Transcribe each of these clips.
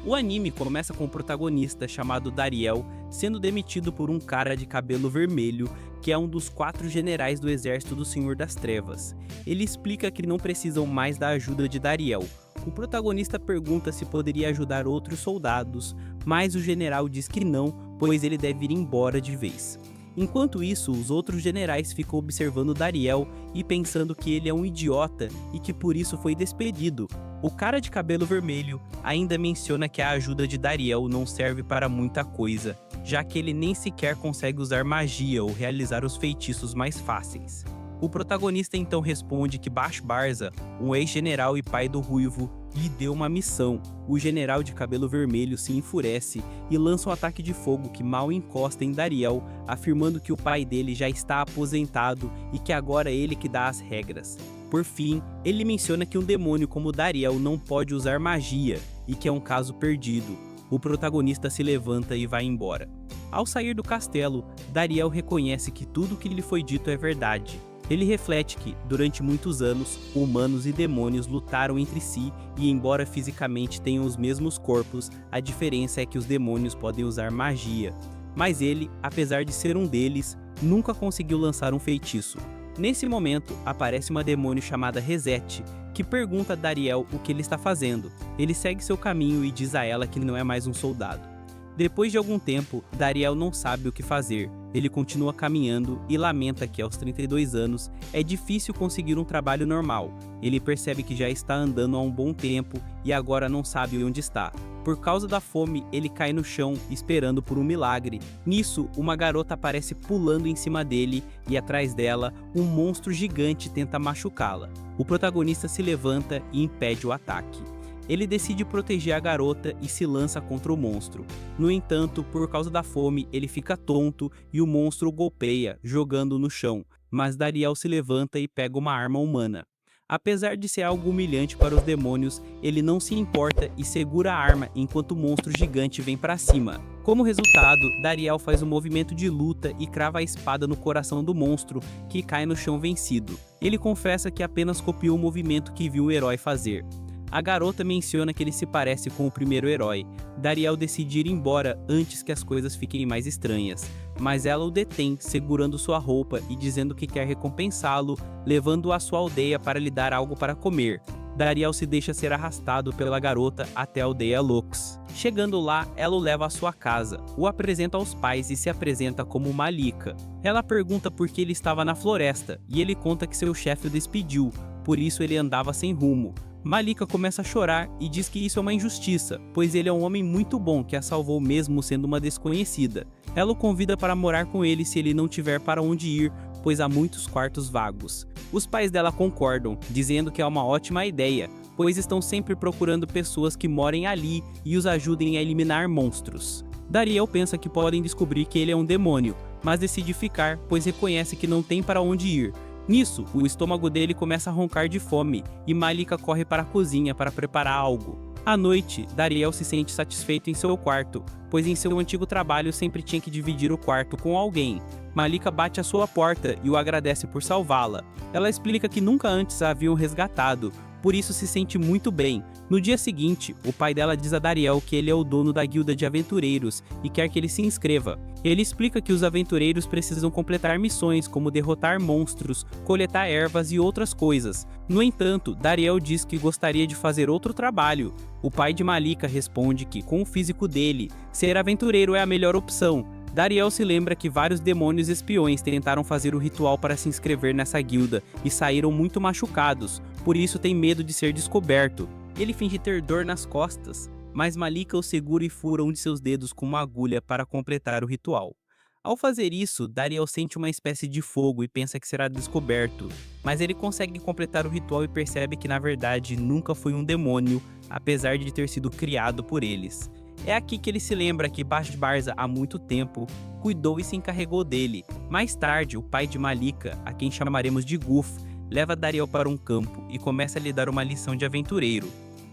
O anime começa com o protagonista chamado Dariel sendo demitido por um cara de cabelo vermelho que é um dos 4 generais do exército do Senhor das Trevas. Ele explica que não precisam mais da ajuda de Dariel. O protagonista pergunta se poderia ajudar outros soldados, mas o general diz que não, pois ele deve ir embora de vez. Enquanto isso, os outros generais ficam observando Dariel e pensando que ele é um idiota e que por isso foi despedido. O cara de cabelo vermelho ainda menciona que a ajuda de Dariel não serve para muita coisa, já que ele nem sequer consegue usar magia ou realizar os feitiços mais fáceis. O protagonista então responde que Bash Barza, um ex-general e pai do Ruivo, lhe deu uma missão. O general de cabelo vermelho se enfurece e lança um ataque de fogo que mal encosta em Dariel, afirmando que o pai dele já está aposentado e que agora é ele que dá as regras. Por fim, ele menciona que um demônio como Dariel não pode usar magia e que é um caso perdido. O protagonista se levanta e vai embora. Ao sair do castelo, Dariel reconhece que tudo o que lhe foi dito é verdade. Ele reflete que, durante muitos anos, humanos e demônios lutaram entre si e, embora fisicamente tenham os mesmos corpos, a diferença é que os demônios podem usar magia. Mas ele, apesar de ser um deles, nunca conseguiu lançar um feitiço. Nesse momento, aparece uma demônio chamada Reset, que pergunta a Dariel o que ele está fazendo. Ele segue seu caminho e diz a ela que não é mais um soldado. Depois de algum tempo, Dariel não sabe o que fazer. Ele continua caminhando e lamenta que aos 32 anos é difícil conseguir um trabalho normal. Ele percebe que já está andando há um bom tempo e agora não sabe onde está. Por causa da fome, ele cai no chão esperando por um milagre. Nisso, uma garota aparece pulando em cima dele e atrás dela, um monstro gigante tenta machucá-la. O protagonista se levanta e impede o ataque. Ele decide proteger a garota e se lança contra o monstro. No entanto, por causa da fome, ele fica tonto e o monstro o golpeia, jogando-o no chão. Mas Dariel se levanta e pega uma arma humana. Apesar de ser algo humilhante para os demônios, ele não se importa e segura a arma enquanto o monstro gigante vem para cima. Como resultado, Dariel faz um movimento de luta e crava a espada no coração do monstro, que cai no chão vencido. Ele confessa que apenas copiou o movimento que viu o herói fazer. A garota menciona que ele se parece com o primeiro herói. Dariel decide ir embora antes que as coisas fiquem mais estranhas, mas ela o detém, segurando sua roupa e dizendo que quer recompensá-lo, levando-o à sua aldeia para lhe dar algo para comer. Dariel se deixa ser arrastado pela garota até a aldeia Lux. Chegando lá, ela o leva à sua casa, o apresenta aos pais e se apresenta como Malika. Ela pergunta por que ele estava na floresta, e ele conta que seu chefe o despediu, por isso ele andava sem rumo. Malika começa a chorar e diz que isso é uma injustiça, pois ele é um homem muito bom que a salvou mesmo sendo uma desconhecida. Ela o convida para morar com ele se ele não tiver para onde ir, pois há muitos quartos vagos. Os pais dela concordam, dizendo que é uma ótima ideia, pois estão sempre procurando pessoas que morem ali e os ajudem a eliminar monstros. Dariel pensa que podem descobrir que ele é um demônio, mas decide ficar, pois reconhece que não tem para onde ir. Nisso, o estômago dele começa a roncar de fome e Malika corre para a cozinha para preparar algo. À noite, Dariel se sente satisfeito em seu quarto, pois em seu antigo trabalho sempre tinha que dividir o quarto com alguém. Malika bate à sua porta e o agradece por salvá-la. Ela explica que nunca antes a haviam resgatado, por isso se sente muito bem. No dia seguinte, o pai dela diz a Dariel que ele é o dono da guilda de aventureiros e quer que ele se inscreva. Ele explica que os aventureiros precisam completar missões como derrotar monstros, coletar ervas e outras coisas. No entanto, Dariel diz que gostaria de fazer outro trabalho. O pai de Malika responde que, com o físico dele, ser aventureiro é a melhor opção. Dariel se lembra que vários demônios espiões tentaram fazer o ritual para se inscrever nessa guilda e saíram muito machucados, por isso tem medo de ser descoberto. Ele finge ter dor nas costas, mas Malika o segura e fura um de seus dedos com uma agulha para completar o ritual. Ao fazer isso, Dariel sente uma espécie de fogo e pensa que será descoberto, mas ele consegue completar o ritual e percebe que na verdade nunca foi um demônio, apesar de ter sido criado por eles. É aqui que ele se lembra que Bash Barza há muito tempo cuidou e se encarregou dele. Mais tarde, o pai de Malika, a quem chamaremos de Guf, leva Dariel para um campo e começa a lhe dar uma lição de aventureiro.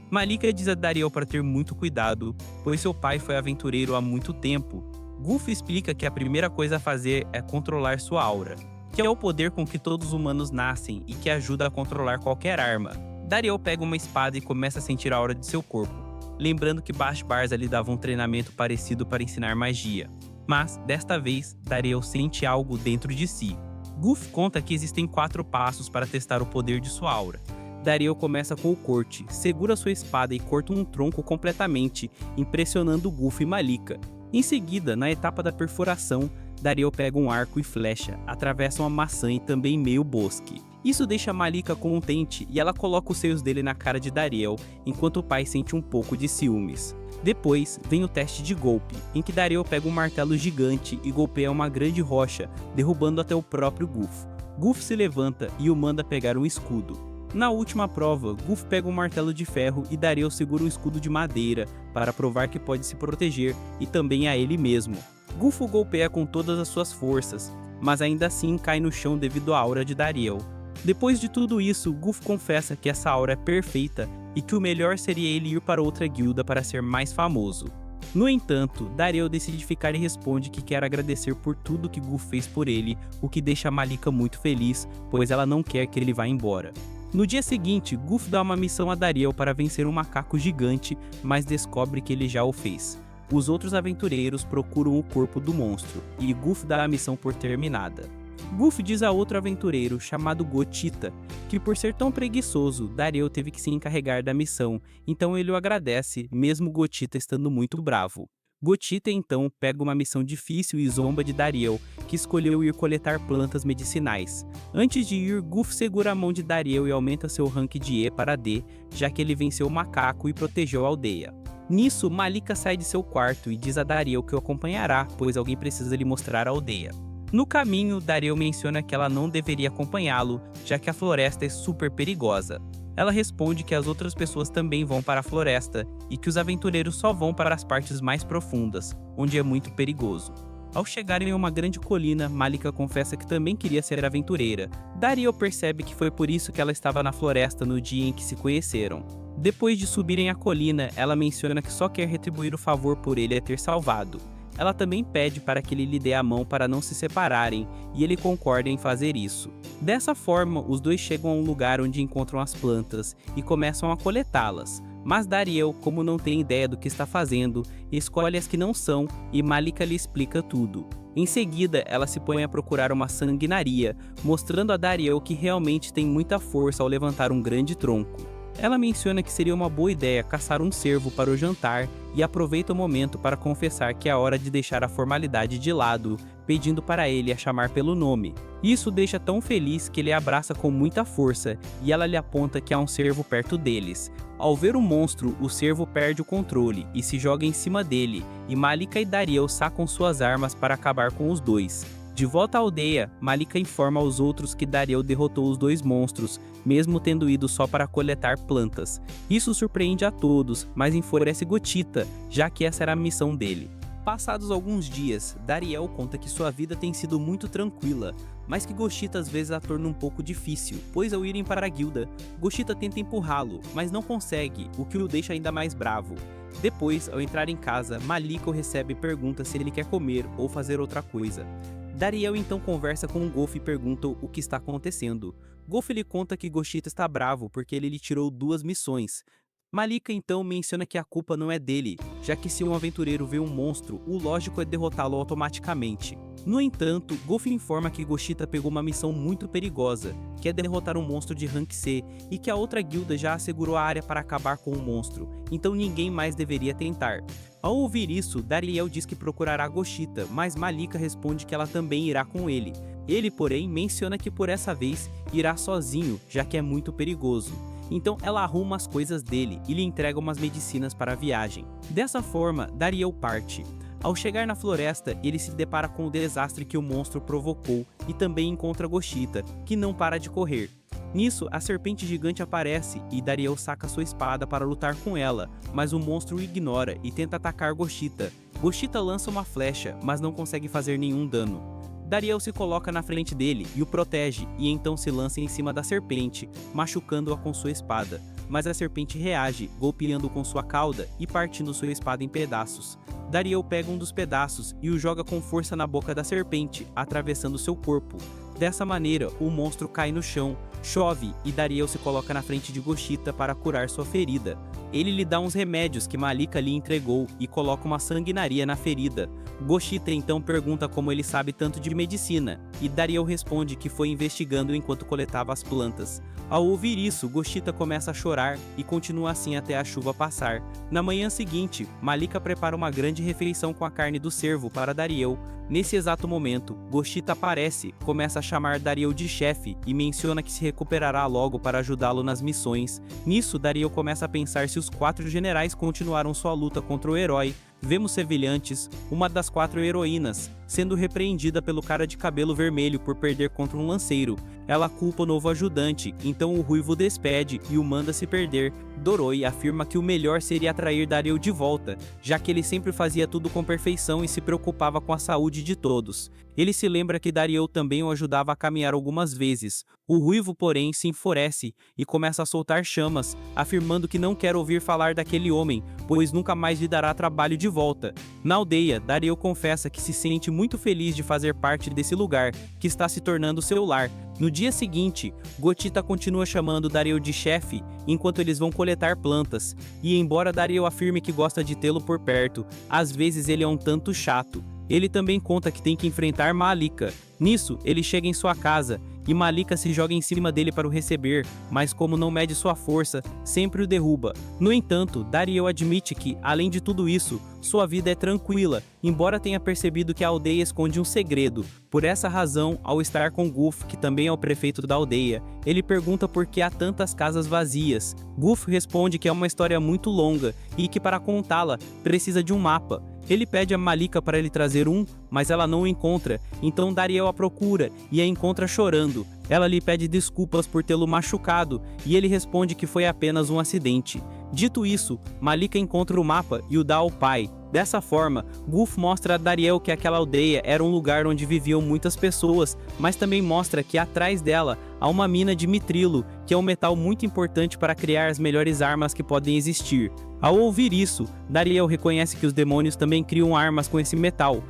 Malika diz a Dariel para ter muito cuidado, pois seu pai foi aventureiro há muito tempo. Guf explica que a primeira coisa a fazer é controlar sua aura, que é o poder com que todos os humanos nascem e que ajuda a controlar qualquer arma. Dariel pega uma espada e começa a sentir a aura de seu corpo. lembrando que Bash Barza lhe dava um treinamento parecido para ensinar magia. Mas, desta vez, Dariel sente algo dentro de si. Goof conta que existem 4 passos para testar o poder de sua aura. Dariel começa com o corte, segura sua espada e corta um tronco completamente, impressionando Goof e Malika. Em seguida, na etapa da perfuração, Dariel pega um arco e flecha, atravessa uma maçã e também meio bosque. Isso deixa Malika contente e ela coloca os seios dele na cara de Dariel, enquanto o pai sente um pouco de ciúmes. Depois, vem o teste de golpe, em que Dariel pega um martelo gigante e golpeia uma grande rocha, derrubando até o próprio Goof. Goof se levanta e o manda pegar um escudo. Na última prova, Goof pega um martelo de ferro e Dariel segura um escudo de madeira para provar que pode se proteger e também a ele mesmo. Goof o golpeia com todas as suas forças, mas ainda assim cai no chão devido à aura de Dariel. Depois de tudo isso, Goof confessa que essa aura é perfeita e que o melhor seria ele ir para outra guilda para ser mais famoso. No entanto, Dariel decide ficar e responde que quer agradecer por tudo que Goof fez por ele, o que deixa Malika muito feliz, pois ela não quer que ele vá embora. No dia seguinte, Goof dá uma missão a Dariel para vencer um macaco gigante, mas descobre que ele já o fez. Os outros aventureiros procuram o corpo do monstro, e Goof dá a missão por terminada. Goof diz a outro aventureiro, chamado Gotita, que por ser tão preguiçoso, Dariel teve que se encarregar da missão, então ele o agradece, mesmo Gotita estando muito bravo. Gotita então pega uma missão difícil e zomba de Dariel, que escolheu ir coletar plantas medicinais. Antes de ir, Goof segura a mão de Dariel e aumenta seu rank de E para D, já que ele venceu o macaco e protegeu a aldeia. Nisso, Malika sai de seu quarto e diz a Dariel que o acompanhará, pois alguém precisa lhe mostrar a aldeia. No caminho, Dariel menciona que ela não deveria acompanhá-lo, já que a floresta é super perigosa. Ela responde que as outras pessoas também vão para a floresta e que os aventureiros só vão para as partes mais profundas, onde é muito perigoso. Ao chegarem em uma grande colina, Malika confessa que também queria ser aventureira. Dariel percebe que foi por isso que ela estava na floresta no dia em que se conheceram. Depois de subirem a colina, ela menciona que só quer retribuir o favor por ele a ter salvado. Ela também pede para que ele lhe dê a mão para não se separarem, e ele concorda em fazer isso. Dessa forma, os dois chegam a um lugar onde encontram as plantas e começam a coletá-las. Mas Dariel, como não tem ideia do que está fazendo, escolhe as que não são e Malika lhe explica tudo. Em seguida, ela se põe a procurar uma sanguinaria, mostrando a Dariel que realmente tem muita força ao levantar um grande tronco. Ela menciona que seria uma boa ideia caçar um cervo para o jantar e aproveita o momento para confessar que é hora de deixar a formalidade de lado, pedindo para ele a chamar pelo nome. Isso deixa tão feliz que ele a abraça com muita força e ela lhe aponta que há um cervo perto deles. Ao ver o monstro, o cervo perde o controle e se joga em cima dele, e Malika e Dariel sacam suas armas para acabar com os dois. De volta à aldeia, Malika informa aos outros que Dariel derrotou os dois monstros, mesmo tendo ido só para coletar plantas. Isso surpreende a todos, mas enfurece Gotita, já que essa era a missão dele. Passados alguns dias, Dariel conta que sua vida tem sido muito tranquila, mas que Gotita às vezes a torna um pouco difícil, pois ao irem para a guilda, Gotita tenta empurrá-lo, mas não consegue, o que o deixa ainda mais bravo. Depois, ao entrar em casa, Malika o recebe e pergunta se ele quer comer ou fazer outra coisa. Dariel então conversa com Goof e pergunta o que está acontecendo. Goof lhe conta que Gotita está bravo porque ele lhe tirou 2 missões. Malika então menciona que a culpa não é dele, já que se um aventureiro vê um monstro, o lógico é derrotá-lo automaticamente. No entanto, Goof informa que Gotita pegou uma missão muito perigosa, que é derrotar um monstro de rank C, e que a outra guilda já assegurou a área para acabar com o monstro, então ninguém mais deveria tentar. Ao ouvir isso, Dariel diz que procurará Gotita, mas Malika responde que ela também irá com ele. Ele, porém, menciona que por essa vez irá sozinho, já que é muito perigoso. Então ela arruma as coisas dele e lhe entrega umas medicinas para a viagem. Dessa forma, Dariel parte. Ao chegar na floresta, ele se depara com o desastre que o monstro provocou e também encontra Gotita, que não para de correr. Nisso, a serpente gigante aparece e Dariel saca sua espada para lutar com ela, mas o monstro o ignora e tenta atacar Gotita. Gotita lança uma flecha, mas não consegue fazer nenhum dano. Dariel se coloca na frente dele e o protege, e então se lança em cima da serpente, machucando-a com sua espada. Mas a serpente reage, golpeando com sua cauda e partindo sua espada em pedaços. Dariel pega um dos pedaços e o joga com força na boca da serpente, atravessando seu corpo. Dessa maneira, o monstro cai no chão, Chove e Dariel se coloca na frente de Goshita para curar sua ferida. Ele lhe dá uns remédios que Malika lhe entregou e coloca uma sanguinaria na ferida. Goshita então pergunta como ele sabe tanto de medicina, e Dariel responde que foi investigando enquanto coletava as plantas. Ao ouvir isso, Goshita começa a chorar e continua assim até a chuva passar. Na manhã seguinte, Malika prepara uma grande refeição com a carne do cervo para Dariel. Nesse exato momento, Goshita aparece, começa a chamar Dariel de chefe e menciona que se recuperará logo para ajudá-lo nas missões. Nisso, Dariel começa a pensar se os 4 generais continuaram sua luta contra o herói. Vemos Sevilhantes, uma das 4 heroínas, sendo repreendida pelo cara de cabelo vermelho por perder contra um lanceiro. Ela culpa o novo ajudante, então o ruivo despede e o manda se perder. Doroi afirma que o melhor seria atrair Dariel de volta, já que ele sempre fazia tudo com perfeição e se preocupava com a saúde de todos. Ele se lembra que Dariel também o ajudava a caminhar algumas vezes. O ruivo, porém, se enfurece e começa a soltar chamas, afirmando que não quer ouvir falar daquele homem, pois nunca mais lhe dará trabalho de volta. Na aldeia, Dariel confessa que se sente muito feliz de fazer parte desse lugar, que está se tornando seu lar. No dia seguinte, Goshita continua chamando Dariel de chefe, enquanto eles vão coletar plantas, e embora Dariel afirme que gosta de tê-lo por perto, às vezes ele é um tanto chato. Ele também conta que tem que enfrentar Malika. Nisso, ele chega em sua casa, e Malika se joga em cima dele para o receber, mas como não mede sua força, sempre o derruba. No entanto, Dariel admite que, além de tudo isso, sua vida é tranquila, embora tenha percebido que a aldeia esconde um segredo. Por essa razão, ao estar com Guff, que também é o prefeito da aldeia, ele pergunta por que há tantas casas vazias. Guff responde que é uma história muito longa e que para contá-la, precisa de um mapa. Ele pede a Malika para ele trazer um, mas ela não o encontra, então Dariel a procura e a encontra chorando. Ela lhe pede desculpas por tê-lo machucado e ele responde que foi apenas um acidente. Dito isso, Malika encontra o mapa e o dá ao pai. Dessa forma, Guff mostra a Dariel que aquela aldeia era um lugar onde viviam muitas pessoas, mas também mostra que atrás dela há uma mina de mitrilo, que é um metal muito importante para criar as melhores armas que podem existir. Ao ouvir isso, Dariel reconhece que os demônios também criam armas com esse metal.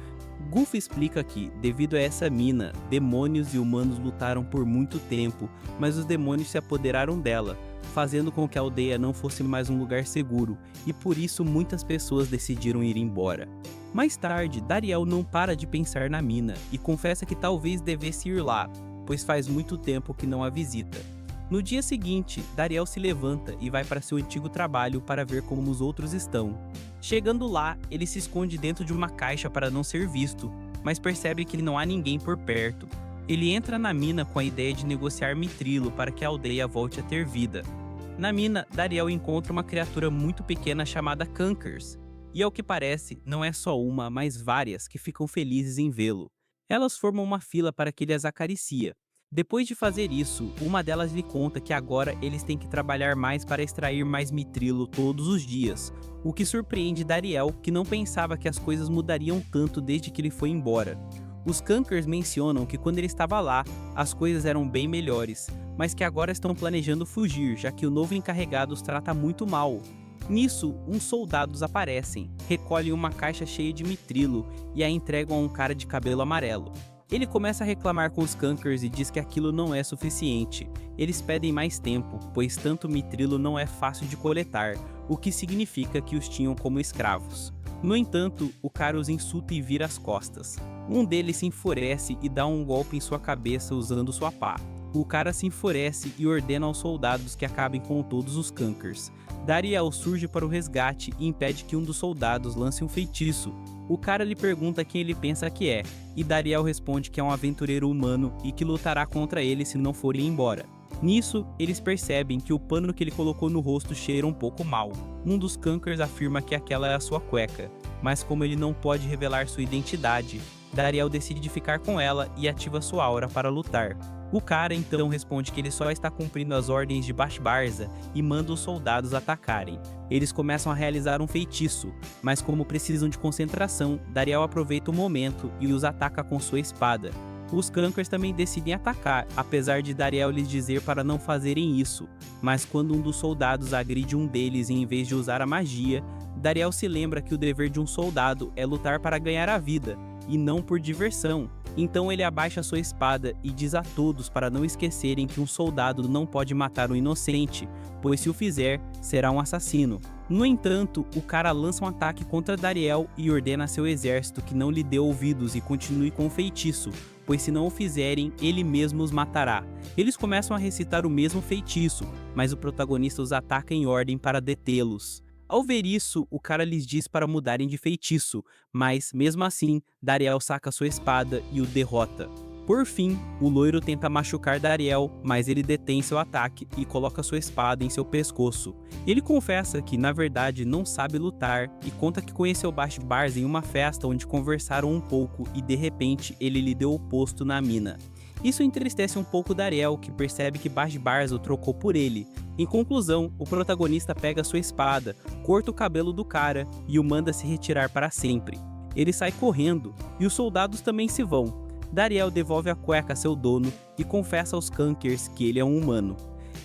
Guff explica que, devido a essa mina, demônios e humanos lutaram por muito tempo, mas os demônios se apoderaram dela, fazendo com que a aldeia não fosse mais um lugar seguro, e por isso muitas pessoas decidiram ir embora. Mais tarde, Dariel não para de pensar na mina, e confessa que talvez devesse ir lá, pois faz muito tempo que não a visita. No dia seguinte, Dariel se levanta e vai para seu antigo trabalho para ver como os outros estão. Chegando lá, ele se esconde dentro de uma caixa para não ser visto, mas percebe que não há ninguém por perto. Ele entra na mina com a ideia de negociar mitrilo para que a aldeia volte a ter vida. Na mina, Dariel encontra uma criatura muito pequena chamada Kankers, e ao que parece, não é só uma, mas várias que ficam felizes em vê-lo. Elas formam uma fila para que ele as acaricie. Depois de fazer isso, uma delas lhe conta que agora eles têm que trabalhar mais para extrair mais mitrilo todos os dias, o que surpreende Dariel, que não pensava que as coisas mudariam tanto desde que ele foi embora. Os Kankers mencionam que quando ele estava lá, as coisas eram bem melhores, mas que agora estão planejando fugir, já que o novo encarregado os trata muito mal. Nisso, uns soldados aparecem, recolhem uma caixa cheia de mitrilo e a entregam a um cara de cabelo amarelo. Ele começa a reclamar com os Kankers e diz que aquilo não é suficiente. Eles pedem mais tempo, pois tanto mitrilo não é fácil de coletar, o que significa que os tinham como escravos. No entanto, o cara os insulta e vira as costas. Um deles se enfurece e dá um golpe em sua cabeça usando sua pá. O cara se enfurece e ordena aos soldados que acabem com todos os Kankers. Dariel surge para o resgate e impede que um dos soldados lance um feitiço. O cara lhe pergunta quem ele pensa que é, e Dariel responde que é um aventureiro humano e que lutará contra ele se não forem embora. Nisso, eles percebem que o pano que ele colocou no rosto cheira um pouco mal. Um dos Kankers afirma que aquela é a sua cueca, mas como ele não pode revelar sua identidade, Dariel decide ficar com ela e ativa sua aura para lutar. O cara então responde que ele só está cumprindo as ordens de Bashbarza e manda os soldados atacarem. Eles começam a realizar um feitiço, mas como precisam de concentração, Dariel aproveita o momento e os ataca com sua espada. Os Kankers também decidem atacar, apesar de Dariel lhes dizer para não fazerem isso. Mas quando um dos soldados agride um deles em vez de usar a magia, Dariel se lembra que o dever de um soldado é lutar para ganhar a vida, e não por diversão. Então ele abaixa sua espada e diz a todos para não esquecerem que um soldado não pode matar um inocente, pois se o fizer, será um assassino. No entanto, o cara lança um ataque contra Dariel e ordena a seu exército que não lhe dê ouvidos e continue com o feitiço, pois se não o fizerem, ele mesmo os matará. Eles começam a recitar o mesmo feitiço, mas o protagonista os ataca em ordem para detê-los. Ao ver isso, o cara lhes diz para mudarem de feitiço, mas, mesmo assim, Dariel saca sua espada e o derrota. Por fim, o loiro tenta machucar Dariel, mas ele detém seu ataque e coloca sua espada em seu pescoço. Ele confessa que, na verdade, não sabe lutar e conta que conheceu Bash Bars em uma festa onde conversaram um pouco e, de repente, ele lhe deu o posto na mina. Isso entristece um pouco Dariel, que percebe que Bash Bars o trocou por ele. Em conclusão, o protagonista pega sua espada, corta o cabelo do cara e o manda se retirar para sempre. Ele sai correndo, e os soldados também se vão. Dariel devolve a cueca a seu dono e confessa aos Kankers que ele é um humano.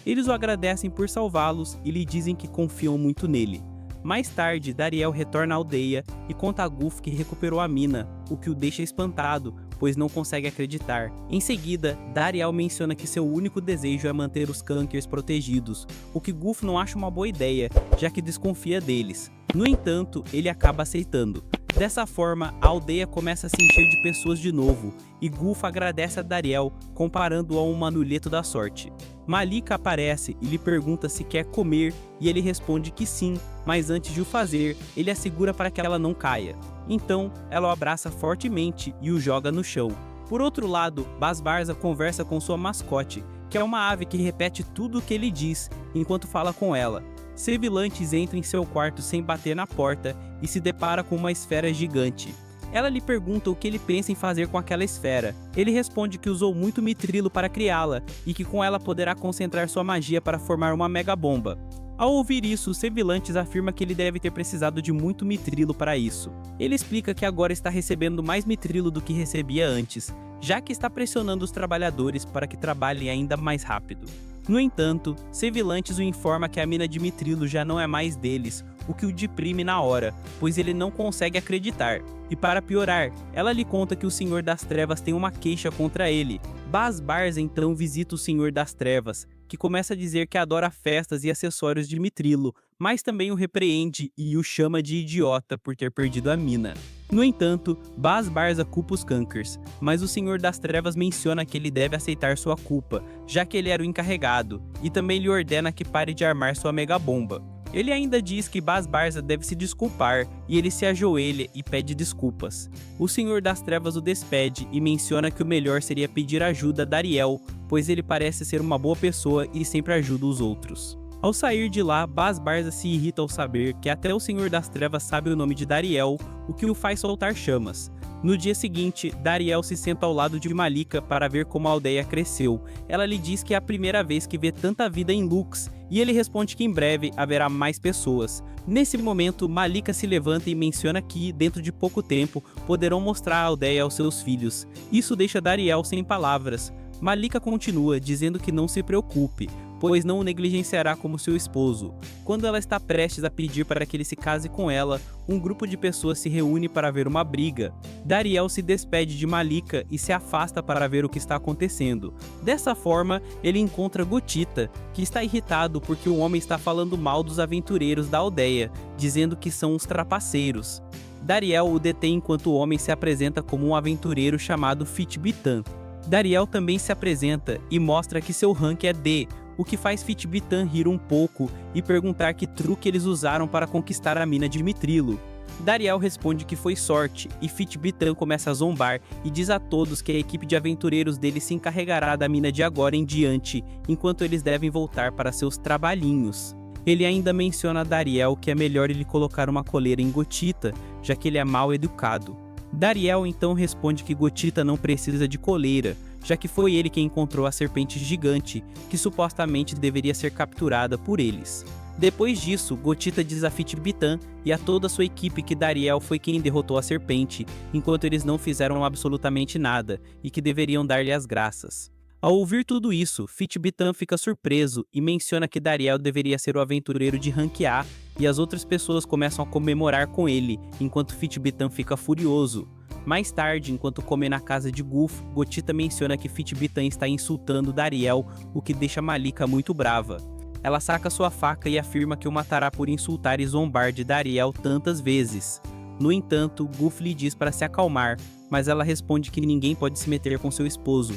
Eles o agradecem por salvá-los e lhe dizem que confiam muito nele. Mais tarde, Dariel retorna à aldeia e conta a Guff que recuperou a mina, o que o deixa espantado, pois não consegue acreditar. Em seguida, Dariel menciona que seu único desejo é manter os Kankers protegidos, o que Guff não acha uma boa ideia, já que desconfia deles. No entanto, ele acaba aceitando. Dessa forma, a aldeia começa a se encher de pessoas de novo, e Guff agradece a Dariel, comparando-o a um amuleto da sorte. Malika aparece e lhe pergunta se quer comer, e ele responde que sim, mas antes de o fazer, ele a segura para que ela não caia. Então, ela o abraça fortemente e o joga no chão. Por outro lado, Bas Barza conversa com sua mascote, que é uma ave que repete tudo o que ele diz, enquanto fala com ela. Sevilantes entra em seu quarto sem bater na porta e se depara com uma esfera gigante. Ela lhe pergunta o que ele pensa em fazer com aquela esfera. Ele responde que usou muito mitrilo para criá-la e que com ela poderá concentrar sua magia para formar uma mega bomba. Ao ouvir isso, Sevilantes afirma que ele deve ter precisado de muito mitrilo para isso. Ele explica que agora está recebendo mais mitrilo do que recebia antes, já que está pressionando os trabalhadores para que trabalhem ainda mais rápido. No entanto, Sevilantes o informa que a mina de mitrilo já não é mais deles, o que o deprime na hora, pois ele não consegue acreditar. E para piorar, ela lhe conta que o Senhor das Trevas tem uma queixa contra ele. Bas Barza então visita o Senhor das Trevas, que começa a dizer que adora festas e acessórios de mitrilo, mas também o repreende e o chama de idiota por ter perdido a mina. No entanto, Bas Barza culpa os Kankers, mas o Senhor das Trevas menciona que ele deve aceitar sua culpa, já que ele era o encarregado, e também lhe ordena que pare de armar sua mega bomba. Ele ainda diz que Bas Barza deve se desculpar, e ele se ajoelha e pede desculpas. O Senhor das Trevas o despede e menciona que o melhor seria pedir ajuda a Dariel, pois ele parece ser uma boa pessoa e sempre ajuda os outros. Ao sair de lá, Bas Barza se irrita ao saber que até o Senhor das Trevas sabe o nome de Dariel, o que o faz soltar chamas. No dia seguinte, Dariel se senta ao lado de Malika para ver como a aldeia cresceu. Ela lhe diz que é a primeira vez que vê tanta vida em Lux, e ele responde que em breve haverá mais pessoas. Nesse momento, Malika se levanta e menciona que, dentro de pouco tempo, poderão mostrar a aldeia aos seus filhos. Isso deixa Dariel sem palavras. Malika continua, dizendo que não se preocupe, pois não o negligenciará como seu esposo. Quando ela está prestes a pedir para que ele se case com ela, um grupo de pessoas se reúne para ver uma briga. Dariel se despede de Malika e se afasta para ver o que está acontecendo. Dessa forma, ele encontra Gotita, que está irritado porque o homem está falando mal dos aventureiros da aldeia, dizendo que são os trapaceiros. Dariel o detém enquanto o homem se apresenta como um aventureiro chamado Fitbitan. Dariel também se apresenta e mostra que seu rank é D, o que faz Fitbitan rir um pouco e perguntar que truque eles usaram para conquistar a mina de mitrilo. Dariel responde que foi sorte, e Fitbitan começa a zombar e diz a todos que a equipe de aventureiros dele se encarregará da mina de agora em diante, enquanto eles devem voltar para seus trabalhinhos. Ele ainda menciona a Dariel que é melhor ele colocar uma coleira em Gotita, já que ele é mal educado. Dariel então responde que Gotita não precisa de coleira, já que foi ele quem encontrou a serpente gigante, que supostamente deveria ser capturada por eles. Depois disso, Gotita diz a Fitbitan e a toda a sua equipe que Dariel foi quem derrotou a serpente, enquanto eles não fizeram absolutamente nada, e que deveriam dar-lhe as graças. Ao ouvir tudo isso, Fitbitan fica surpreso e menciona que Dariel deveria ser o aventureiro de rank A, e as outras pessoas começam a comemorar com ele, enquanto Fitbitan fica furioso. Mais tarde, enquanto come na casa de Goof, Gotita menciona que Fitbitan está insultando Dariel, o que deixa Malika muito brava. Ela saca sua faca e afirma que o matará por insultar e zombar de Dariel tantas vezes. No entanto, Goof lhe diz para se acalmar, mas ela responde que ninguém pode se meter com seu esposo.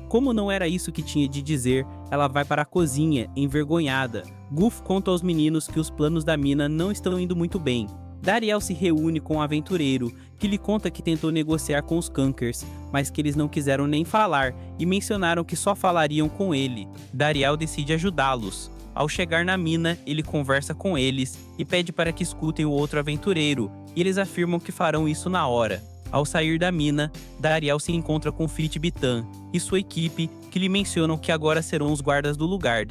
Como não era isso que tinha de dizer, ela vai para a cozinha, envergonhada. Goof conta aos meninos que os planos da mina não estão indo muito bem. Dariel se reúne com o aventureiro, que lhe conta que tentou negociar com os Kankers, mas que eles não quiseram nem falar e mencionaram que só falariam com ele. Dariel decide ajudá-los. Ao chegar na mina, ele conversa com eles e pede para que escutem o outro aventureiro, e eles afirmam que farão isso na hora. Ao sair da mina, Dariel se encontra com Fitbitan e sua equipe, que lhe mencionam que agora serão os guardas do lugar.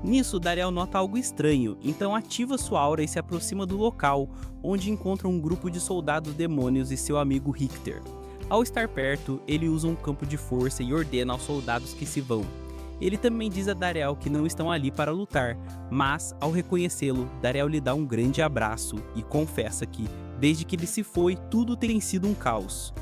Nisso, Dariel nota algo estranho, então ativa sua aura e se aproxima do local, onde encontra um grupo de soldados demônios e seu amigo Richter. Ao estar perto, ele usa um campo de força e ordena aos soldados que se vão. Ele também diz a Dariel que não estão ali para lutar, mas, ao reconhecê-lo, Dariel lhe dá um grande abraço e confessa que, desde que ele se foi, tudo tem sido um caos.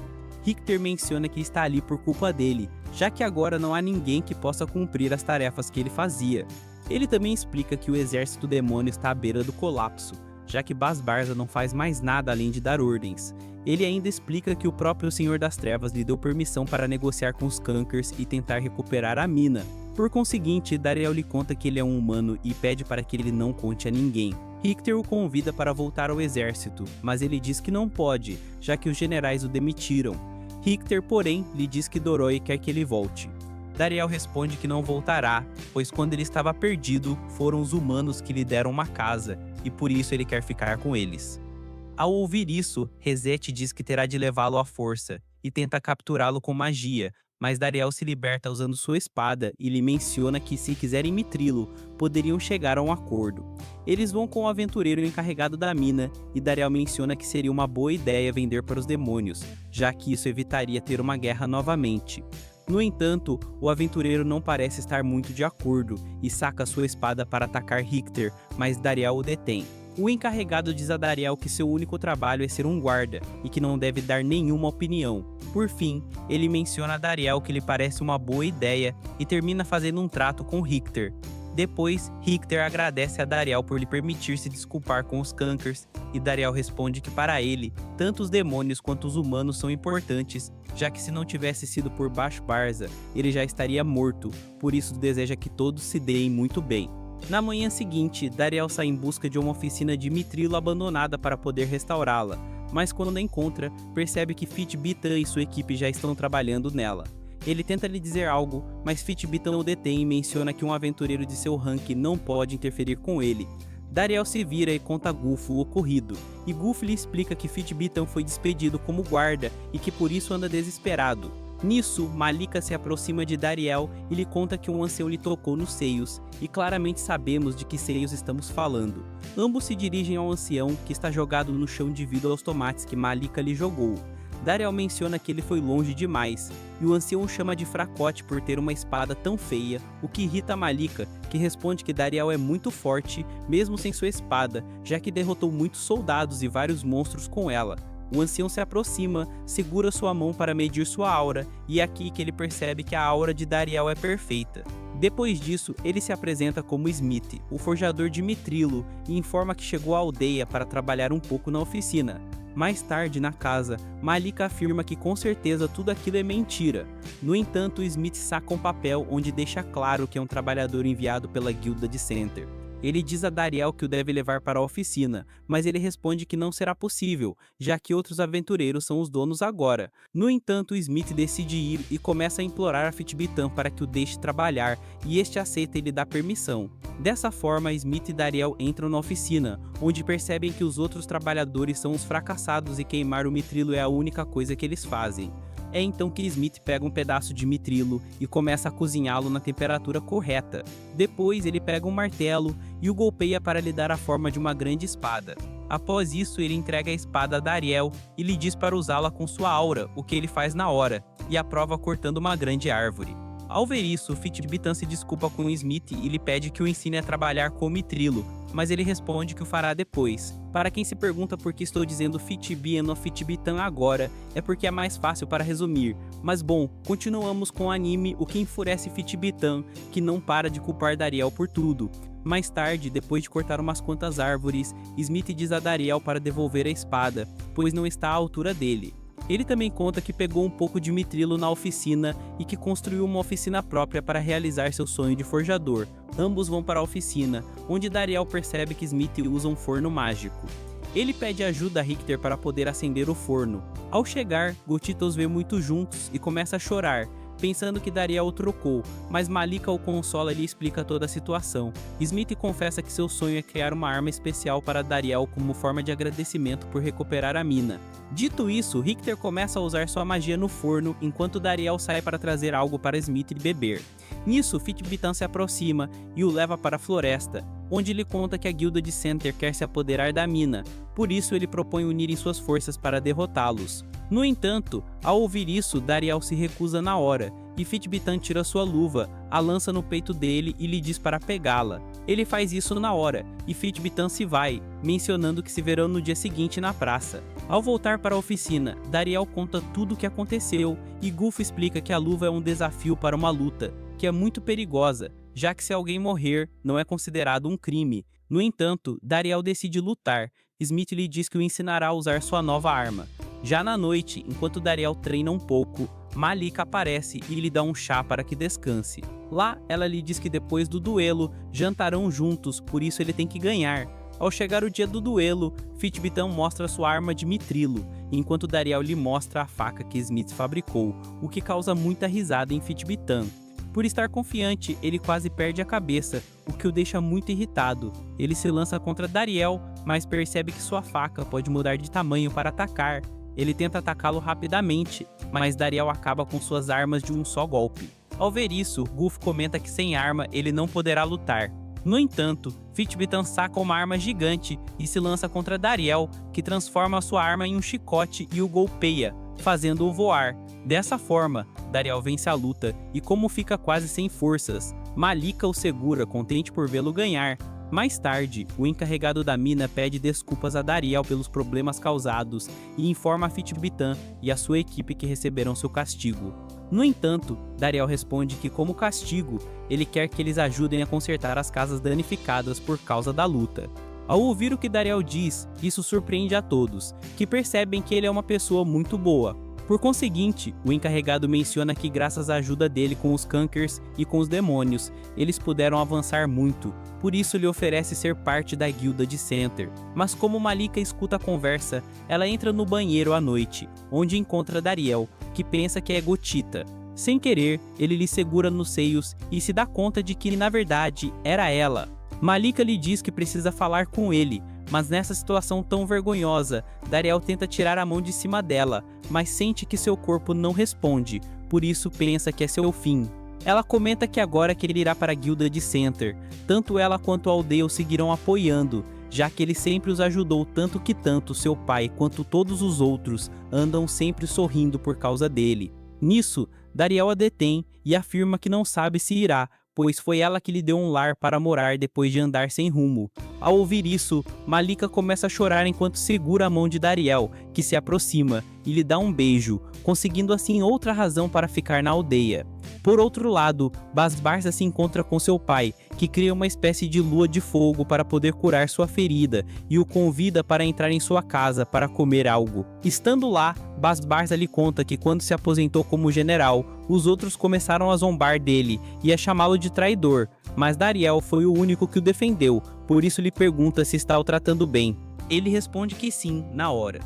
Richter menciona que está ali por culpa dele, já que agora não há ninguém que possa cumprir as tarefas que ele fazia. Ele também explica que o exército demônio está à beira do colapso, já que Basbarza não faz mais nada além de dar ordens. Ele ainda explica que o próprio Senhor das Trevas lhe deu permissão para negociar com os Kankers e tentar recuperar a mina. Por conseguinte, Dariel lhe conta que ele é um humano e pede para que ele não conte a ninguém. Richter o convida para voltar ao exército, mas ele diz que não pode, já que os generais o demitiram. Richter, porém, lhe diz que Doroi quer que ele volte. Dariel responde que não voltará, pois quando ele estava perdido, foram os humanos que lhe deram uma casa, e por isso ele quer ficar com eles. Ao ouvir isso, Reset diz que terá de levá-lo à força, e tenta capturá-lo com magia, mas Dariel se liberta usando sua espada e lhe menciona que se quiserem Mithrilo, poderiam chegar a um acordo. Eles vão com o aventureiro encarregado da mina, e Dariel menciona que seria uma boa ideia vender para os demônios, já que isso evitaria ter uma guerra novamente. No entanto, o aventureiro não parece estar muito de acordo e saca sua espada para atacar Richter, mas Dariel o detém. O encarregado diz a Dariel que seu único trabalho é ser um guarda e que não deve dar nenhuma opinião. Por fim, ele menciona a Dariel que lhe parece uma boa ideia e termina fazendo um trato com Richter. Depois, Richter agradece a Dariel por lhe permitir se desculpar com os Kankers, e Dariel responde que para ele, tanto os demônios quanto os humanos são importantes, já que se não tivesse sido por Basbarza, ele já estaria morto, por isso deseja que todos se deem muito bem. Na manhã seguinte, Dariel sai em busca de uma oficina de Mithrilo abandonada para poder restaurá-la, mas quando a encontra, percebe que Fitbitan e sua equipe já estão trabalhando nela. Ele tenta lhe dizer algo, mas Fitbitan o detém e menciona que um aventureiro de seu rank não pode interferir com ele. Dariel se vira e conta a Goof o ocorrido, e Goof lhe explica que Fitbitan foi despedido como guarda e que por isso anda desesperado. Nisso, Malika se aproxima de Dariel e lhe conta que um ancião lhe tocou nos seios, e claramente sabemos de que seios estamos falando. Ambos se dirigem ao ancião, que está jogado no chão devido aos tomates que Malika lhe jogou. Dariel menciona que ele foi longe demais, e o ancião o chama de fracote por ter uma espada tão feia, o que irrita Malika, que responde que Dariel é muito forte, mesmo sem sua espada, já que derrotou muitos soldados e vários monstros com ela. O ancião se aproxima, segura sua mão para medir sua aura, e é aqui que ele percebe que a aura de Dariel é perfeita. Depois disso, ele se apresenta como Smith, o forjador de Mithrilo, e informa que chegou à aldeia para trabalhar um pouco na oficina. Mais tarde, na casa, Malika afirma que com certeza tudo aquilo é mentira. No entanto, Smith saca um papel onde deixa claro que é um trabalhador enviado pela guilda de Center. Ele diz a Dariel que o deve levar para a oficina, mas ele responde que não será possível, já que outros aventureiros são os donos agora. No entanto, Smith decide ir e começa a implorar a Fitbitan para que o deixe trabalhar, e este aceita e lhe dá permissão. Dessa forma, Smith e Dariel entram na oficina, onde percebem que os outros trabalhadores são os fracassados e queimar o Mithrilo é a única coisa que eles fazem. É então que Smith pega um pedaço de Mithrilo e começa a cozinhá-lo na temperatura correta. Depois ele pega um martelo e o golpeia para lhe dar a forma de uma grande espada. Após isso, ele entrega a espada a Dariel e lhe diz para usá-la com sua aura, o que ele faz na hora, e aprova cortando uma grande árvore. Ao ver isso, Fitbitan se desculpa com Smith e lhe pede que o ensine a trabalhar com o mitrilo, mas ele responde que o fará depois. Para quem se pergunta por que estou dizendo Fitbi e não Fitbitan agora, é porque é mais fácil para resumir. Mas bom, continuamos com o anime, o que enfurece Fitbitan, que não para de culpar Dariel por tudo. Mais tarde, depois de cortar umas quantas árvores, Smith diz a Dariel para devolver a espada, pois não está à altura dele. Ele também conta que pegou um pouco de mitrilo na oficina e que construiu uma oficina própria para realizar seu sonho de forjador. Ambos vão para a oficina, onde Dariel percebe que Smith usa um forno mágico. Ele pede ajuda a Richter para poder acender o forno. Ao chegar, Gotita os vê muito juntos e começa a chorar, pensando que Dariel o trocou, mas Malika o consola e lhe explica toda a situação. Smith confessa que seu sonho é criar uma arma especial para Dariel como forma de agradecimento por recuperar a mina. Dito isso, Richter começa a usar sua magia no forno, enquanto Dariel sai para trazer algo para Smith beber. Nisso, Fitbitan se aproxima e o leva para a floresta, onde ele conta que a guilda de Center quer se apoderar da mina, por isso ele propõe unirem suas forças para derrotá-los. No entanto, ao ouvir isso, Dariel se recusa na hora, e Fitbitan tira sua luva, a lança no peito dele e lhe diz para pegá-la. Ele faz isso na hora, e Fitbitan se vai, mencionando que se verão no dia seguinte na praça. Ao voltar para a oficina, Dariel conta tudo o que aconteceu, e Gulf explica que a luva é um desafio para uma luta, que é muito perigosa, já que se alguém morrer, não é considerado um crime. No entanto, Dariel decide lutar. Smith lhe diz que o ensinará a usar sua nova arma. Já na noite, enquanto Dariel treina um pouco, Malika aparece e lhe dá um chá para que descanse. Lá, ela lhe diz que depois do duelo, jantarão juntos, por isso ele tem que ganhar. Ao chegar o dia do duelo, Fitbitan mostra sua arma de mitrilo, enquanto Dariel lhe mostra a faca que Smith fabricou, o que causa muita risada em Fitbitan. Por estar confiante, ele quase perde a cabeça, o que o deixa muito irritado. Ele se lança contra Dariel, mas percebe que sua faca pode mudar de tamanho para atacar. Ele tenta atacá-lo rapidamente, mas Dariel acaba com suas armas de um só golpe. Ao ver isso, Gulf comenta que sem arma ele não poderá lutar. No entanto, Fitbitan saca uma arma gigante e se lança contra Dariel, que transforma sua arma em um chicote e o golpeia, fazendo-o voar. Dessa forma, Dariel vence a luta e, como fica quase sem forças, Malika o segura, contente por vê-lo ganhar. Mais tarde, o encarregado da mina pede desculpas a Dariel pelos problemas causados e informa a Fitbitan e a sua equipe que receberão seu castigo. No entanto, Dariel responde que, como castigo, ele quer que eles ajudem a consertar as casas danificadas por causa da luta. Ao ouvir o que Dariel diz, isso surpreende a todos, que percebem que ele é uma pessoa muito boa. Por conseguinte, o encarregado menciona que graças à ajuda dele com os Kankers e com os demônios, eles puderam avançar muito, por isso lhe oferece ser parte da guilda de Center. Mas como Malika escuta a conversa, ela entra no banheiro à noite, onde encontra Dariel, que pensa que é Gotita. Sem querer, ele lhe segura nos seios e se dá conta de que na verdade era ela. Malika lhe diz que precisa falar com ele, mas nessa situação tão vergonhosa, Dariel tenta tirar a mão de cima dela, mas sente que seu corpo não responde, por isso pensa que é seu fim. Ela comenta que agora que ele irá para a guilda de Center, tanto ela quanto a aldeia o seguirão apoiando, já que ele sempre os ajudou tanto que tanto seu pai quanto todos os outros andam sempre sorrindo por causa dele. Nisso, Dariel a detém e afirma que não sabe se irá, pois foi ela que lhe deu um lar para morar depois de andar sem rumo. Ao ouvir isso, Malika começa a chorar enquanto segura a mão de Dariel, que se aproxima, e lhe dá um beijo, conseguindo assim outra razão para ficar na aldeia. Por outro lado, Basbarsa se encontra com seu pai, que cria uma espécie de lua de fogo para poder curar sua ferida, e o convida para entrar em sua casa para comer algo. Estando lá, Basbarsa lhe conta que quando se aposentou como general, os outros começaram a zombar dele e a chamá-lo de traidor, mas Dariel foi o único que o defendeu, por isso lhe pergunta se está o tratando bem. Ele responde que sim, na hora.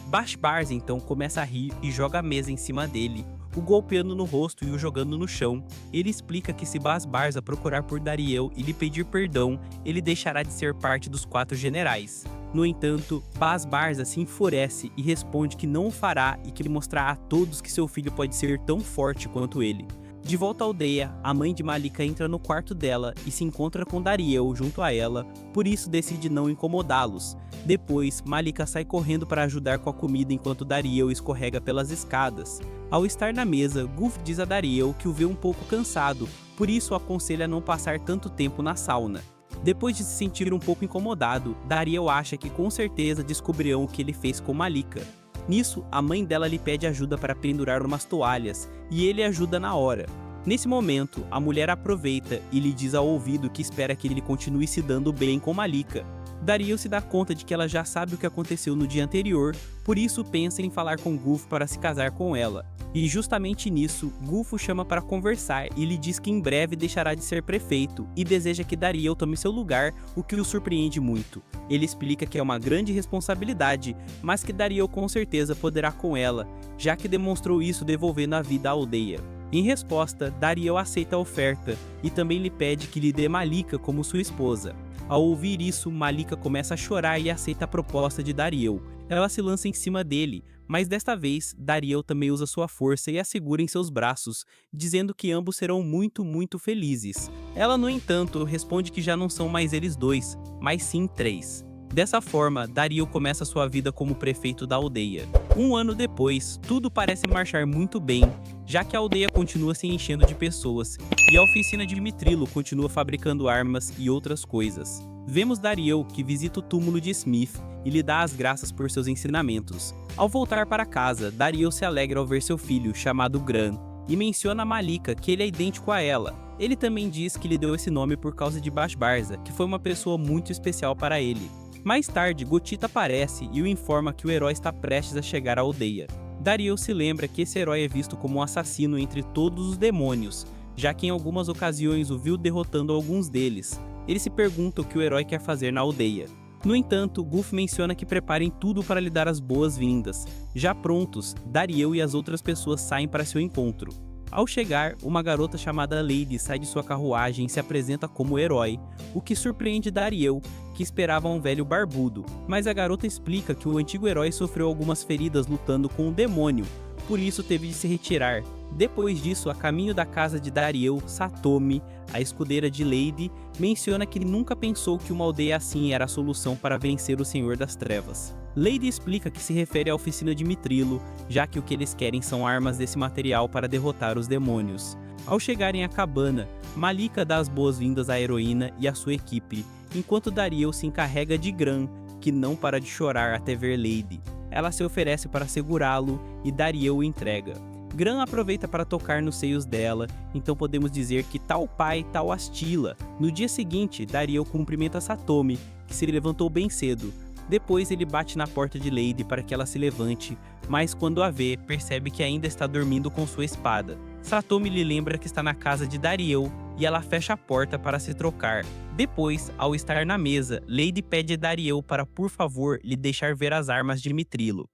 Basbarsa então começa a rir e joga a mesa em cima dele, o golpeando no rosto e o jogando no chão. Ele explica que se Basbarsa procurar por Dariel e lhe pedir perdão, ele deixará de ser parte dos 4 generais. No entanto, Basbarsa se enfurece e responde que não o fará e que ele mostrará a todos que seu filho pode ser tão forte quanto ele. De volta à aldeia, a mãe de Malika entra no quarto dela e se encontra com Dariel junto a ela, por isso decide não incomodá-los. Depois, Malika sai correndo para ajudar com a comida enquanto Dariel escorrega pelas escadas. Ao estar na mesa, Goof diz a Dariel que o vê um pouco cansado, por isso aconselha não passar tanto tempo na sauna. Depois de se sentir um pouco incomodado, Dariel acha que com certeza descobrirão o que ele fez com Malika. Nisso, a mãe dela lhe pede ajuda para pendurar umas toalhas, e ele ajuda na hora. Nesse momento, a mulher aproveita e lhe diz ao ouvido que espera que ele continue se dando bem com Malika. Dariel se dá conta de que ela já sabe o que aconteceu no dia anterior, por isso pensa em falar com Goof para se casar com ela. E justamente nisso, Goof o chama para conversar e lhe diz que em breve deixará de ser prefeito e deseja que Dariel tome seu lugar, o que o surpreende muito. Ele explica que é uma grande responsabilidade, mas que Dariel com certeza poderá com ela, já que demonstrou isso devolvendo a vida à aldeia. Em resposta, Dariel aceita a oferta e também lhe pede que lhe dê Malika como sua esposa. Ao ouvir isso, Malika começa a chorar e aceita a proposta de Dariel. Ela se lança em cima dele, mas desta vez, Dariel também usa sua força e a segura em seus braços, dizendo que ambos serão muito felizes. Ela, no entanto, responde que já não são mais eles dois, mas sim três. Dessa forma, Dariel começa sua vida como prefeito da aldeia. Um ano depois, tudo parece marchar muito bem, já que a aldeia continua se enchendo de pessoas, e a oficina de Mitrilo continua fabricando armas e outras coisas. Vemos Dariel, que visita o túmulo de Smith e lhe dá as graças por seus ensinamentos. Ao voltar para casa, Dariel se alegra ao ver seu filho, chamado Gran, e menciona a Malika, que ele é idêntico a ela. Ele também diz que lhe deu esse nome por causa de Bashbarza, que foi uma pessoa muito especial para ele. Mais tarde, Gotita aparece e o informa que o herói está prestes a chegar à aldeia. Dariel se lembra que esse herói é visto como um assassino entre todos os demônios, já que em algumas ocasiões o viu derrotando alguns deles. Ele se pergunta o que o herói quer fazer na aldeia. No entanto, Goof menciona que preparem tudo para lhe dar as boas-vindas. Já prontos, Dariel e as outras pessoas saem para seu encontro. Ao chegar, uma garota chamada Lady sai de sua carruagem e se apresenta como herói, o que surpreende Dariel, que esperava um velho barbudo, mas a garota explica que o antigo herói sofreu algumas feridas lutando com um demônio, por isso teve de se retirar. Depois disso, a caminho da casa de Dariel, Satomi, a escudeira de Lady, menciona que ele nunca pensou que uma aldeia assim era a solução para vencer o Senhor das Trevas. Lady explica que se refere à oficina de Mitrilo, já que o que eles querem são armas desse material para derrotar os demônios. Ao chegarem à cabana, Malika dá as boas-vindas à heroína e à sua equipe, enquanto Dariel se encarrega de Gran, que não para de chorar até ver Lady. Ela se oferece para segurá-lo e Dariel o entrega. Gran aproveita para tocar nos seios dela, então podemos dizer que tal pai, tal Astila. No dia seguinte, Dariel cumprimenta Satomi, que se levantou bem cedo. Depois ele bate na porta de Lady para que ela se levante, mas quando a vê, percebe que ainda está dormindo com sua espada. Satomi lhe lembra que está na casa de Dariel e ela fecha a porta para se trocar. Depois, ao estar na mesa, Lady pede a Dariel para por favor lhe deixar ver as armas de Mitrilo.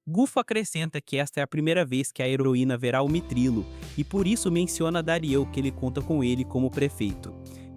Goof acrescenta que esta é a primeira vez que a heroína verá o Mitrilo e por isso menciona a Dariel que ele conta com ele como prefeito.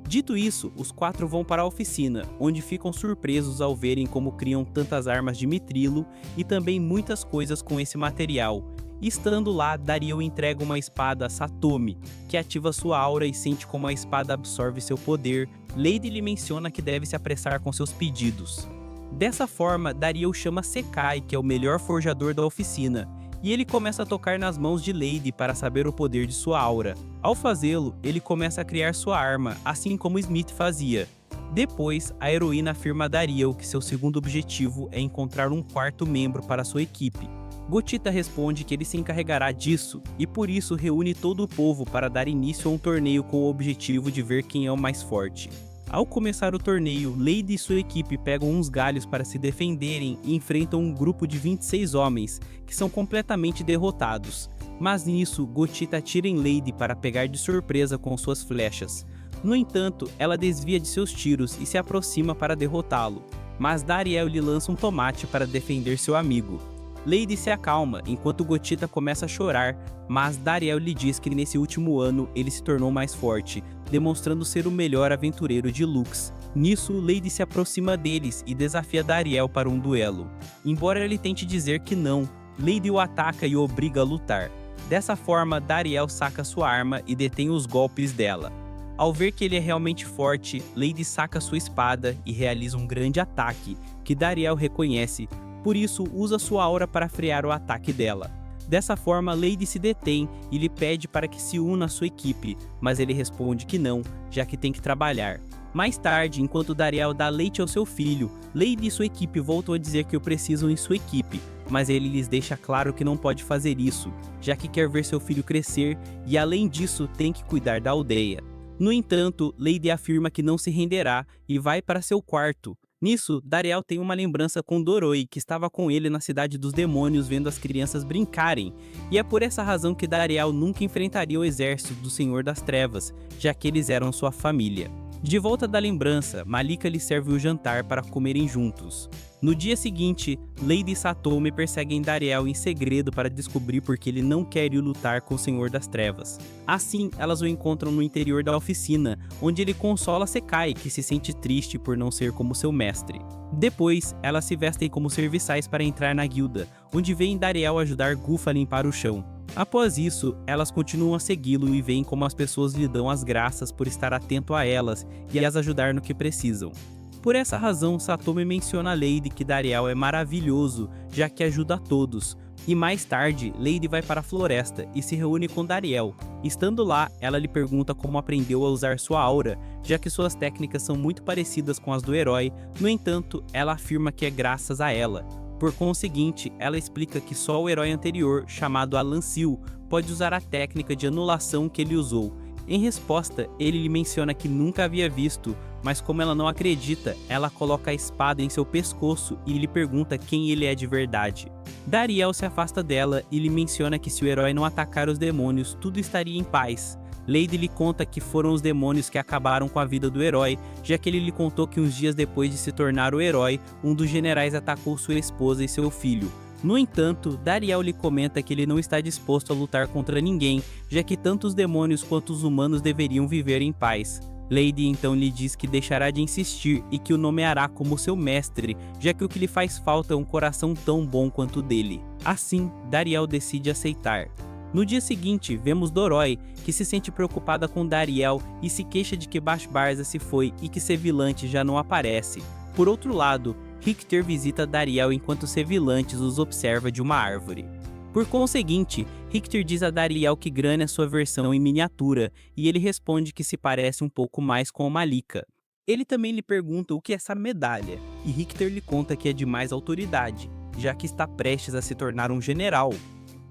Dito isso, os quatro vão para a oficina, onde ficam surpresos ao verem como criam tantas armas de Mitrilo e também muitas coisas com esse material. Estando lá, Dariel entrega uma espada a Satomi, que ativa sua aura e sente como a espada absorve seu poder. Lady lhe menciona que deve se apressar com seus pedidos. Dessa forma, Dariel chama Sekai, que é o melhor forjador da oficina, e ele começa a tocar nas mãos de Lady para saber o poder de sua aura. Ao fazê-lo, ele começa a criar sua arma, assim como Smith fazia. Depois, a heroína afirma a Dariel que seu segundo objetivo é encontrar um quarto membro para sua equipe. Gotita responde que ele se encarregará disso, e por isso reúne todo o povo para dar início a um torneio com o objetivo de ver quem é o mais forte. Ao começar o torneio, Lady e sua equipe pegam uns galhos para se defenderem e enfrentam um grupo de 26 homens, que são completamente derrotados. Mas nisso, Gotita atira em Lady para pegar de surpresa com suas flechas. No entanto, ela desvia de seus tiros e se aproxima para derrotá-lo. Mas Dariel lhe lança um tomate para defender seu amigo. Lady se acalma enquanto Gotita começa a chorar, mas Dariel lhe diz que nesse último ano ele se tornou mais forte, demonstrando ser o melhor aventureiro de Lux. Nisso, Lady se aproxima deles e desafia Dariel para um duelo. Embora ele tente dizer que não, Lady o ataca e o obriga a lutar. Dessa forma, Dariel saca sua arma e detém os golpes dela. Ao ver que ele é realmente forte, Lady saca sua espada e realiza um grande ataque, que Dariel reconhece, por isso usa sua aura para frear o ataque dela. Dessa forma, Lady se detém e lhe pede para que se una à sua equipe, mas ele responde que não, já que tem que trabalhar. Mais tarde, enquanto Dariel dá leite ao seu filho, Lady e sua equipe voltam a dizer que o precisam em sua equipe, mas ele lhes deixa claro que não pode fazer isso, já que quer ver seu filho crescer e além disso tem que cuidar da aldeia. No entanto, Lady afirma que não se renderá e vai para seu quarto. Nisso, Dariel tem uma lembrança com Doroi, que estava com ele na Cidade dos Demônios vendo as crianças brincarem, e é por essa razão que Dariel nunca enfrentaria o exército do Senhor das Trevas, já que eles eram sua família. De volta da lembrança, Malika lhe serve o jantar para comerem juntos. No dia seguinte, Lady e Satome perseguem Dariel em segredo para descobrir por que ele não quer ir lutar com o Senhor das Trevas. Assim, elas o encontram no interior da oficina, onde ele consola Sekai, que se sente triste por não ser como seu mestre. Depois, elas se vestem como serviçais para entrar na guilda, onde veem Dariel ajudar Gufa a limpar o chão. Após isso, elas continuam a segui-lo e veem como as pessoas lhe dão as graças por estar atento a elas e as ajudar no que precisam. Por essa razão, Satome menciona a Lady que Dariel é maravilhoso, já que ajuda a todos. E mais tarde, Lady vai para a floresta e se reúne com Dariel. Estando lá, ela lhe pergunta como aprendeu a usar sua aura, já que suas técnicas são muito parecidas com as do herói, no entanto, ela afirma que é graças a ela. Por conseguinte, ela explica que só o herói anterior, chamado Alancil, pode usar a técnica de anulação que ele usou. Em resposta, ele lhe menciona que nunca havia visto, mas como ela não acredita, ela coloca a espada em seu pescoço e lhe pergunta quem ele é de verdade. Dariel se afasta dela e lhe menciona que se o herói não atacar os demônios, tudo estaria em paz. Lady lhe conta que foram os demônios que acabaram com a vida do herói, já que ele lhe contou que uns dias depois de se tornar o herói, um dos generais atacou sua esposa e seu filho. No entanto, Dariel lhe comenta que ele não está disposto a lutar contra ninguém, já que tanto os demônios quanto os humanos deveriam viver em paz. Lady então lhe diz que deixará de insistir e que o nomeará como seu mestre, já que o que lhe faz falta é um coração tão bom quanto o dele. Assim, Dariel decide aceitar. No dia seguinte, vemos Doroi, que se sente preocupada com Dariel e se queixa de que Bashbarza se foi e que Sevilante já não aparece. Por outro lado, Richter visita Dariel enquanto Sevilantes os observa de uma árvore. Por conseguinte, Richter diz a Dariel que Gran é sua versão em miniatura, e ele responde que se parece um pouco mais com Malika. Ele também lhe pergunta o que é essa medalha, e Richter lhe conta que é de mais autoridade, já que está prestes a se tornar um general.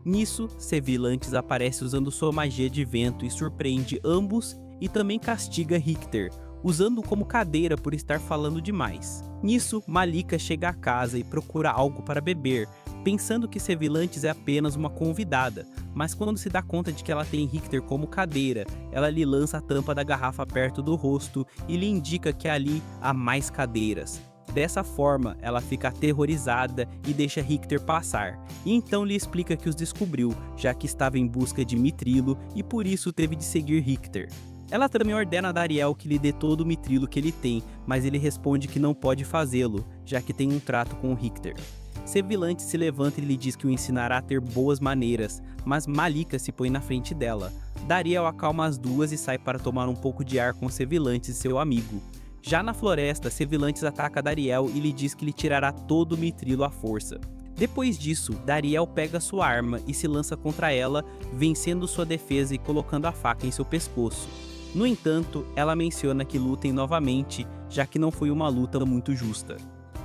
Nisso, Sevilantes aparece usando sua magia de vento e surpreende ambos e também castiga Richter, usando-o como cadeira por estar falando demais. Nisso, Malika chega a casa e procura algo para beber, pensando que Sevilantes é apenas uma convidada, mas quando se dá conta de que ela tem Richter como cadeira, ela lhe lança a tampa da garrafa perto do rosto e lhe indica que ali há mais cadeiras. Dessa forma, ela fica aterrorizada e deixa Richter passar, e então lhe explica que os descobriu, já que estava em busca de Mithrilo e por isso teve de seguir Richter. Ela também ordena a Dariel que lhe dê todo o Mithrilo que ele tem, mas ele responde que não pode fazê-lo, já que tem um trato com o Richter. Sevilante se levanta e lhe diz que o ensinará a ter boas maneiras, mas Malika se põe na frente dela. Dariel acalma as duas e sai para tomar um pouco de ar com Sevilante e seu amigo. Já na floresta, Sevilantes ataca Dariel e lhe diz que lhe tirará todo o Mithrilo à força. Depois disso, Dariel pega sua arma e se lança contra ela, vencendo sua defesa e colocando a faca em seu pescoço. No entanto, ela menciona que lutem novamente, já que não foi uma luta muito justa.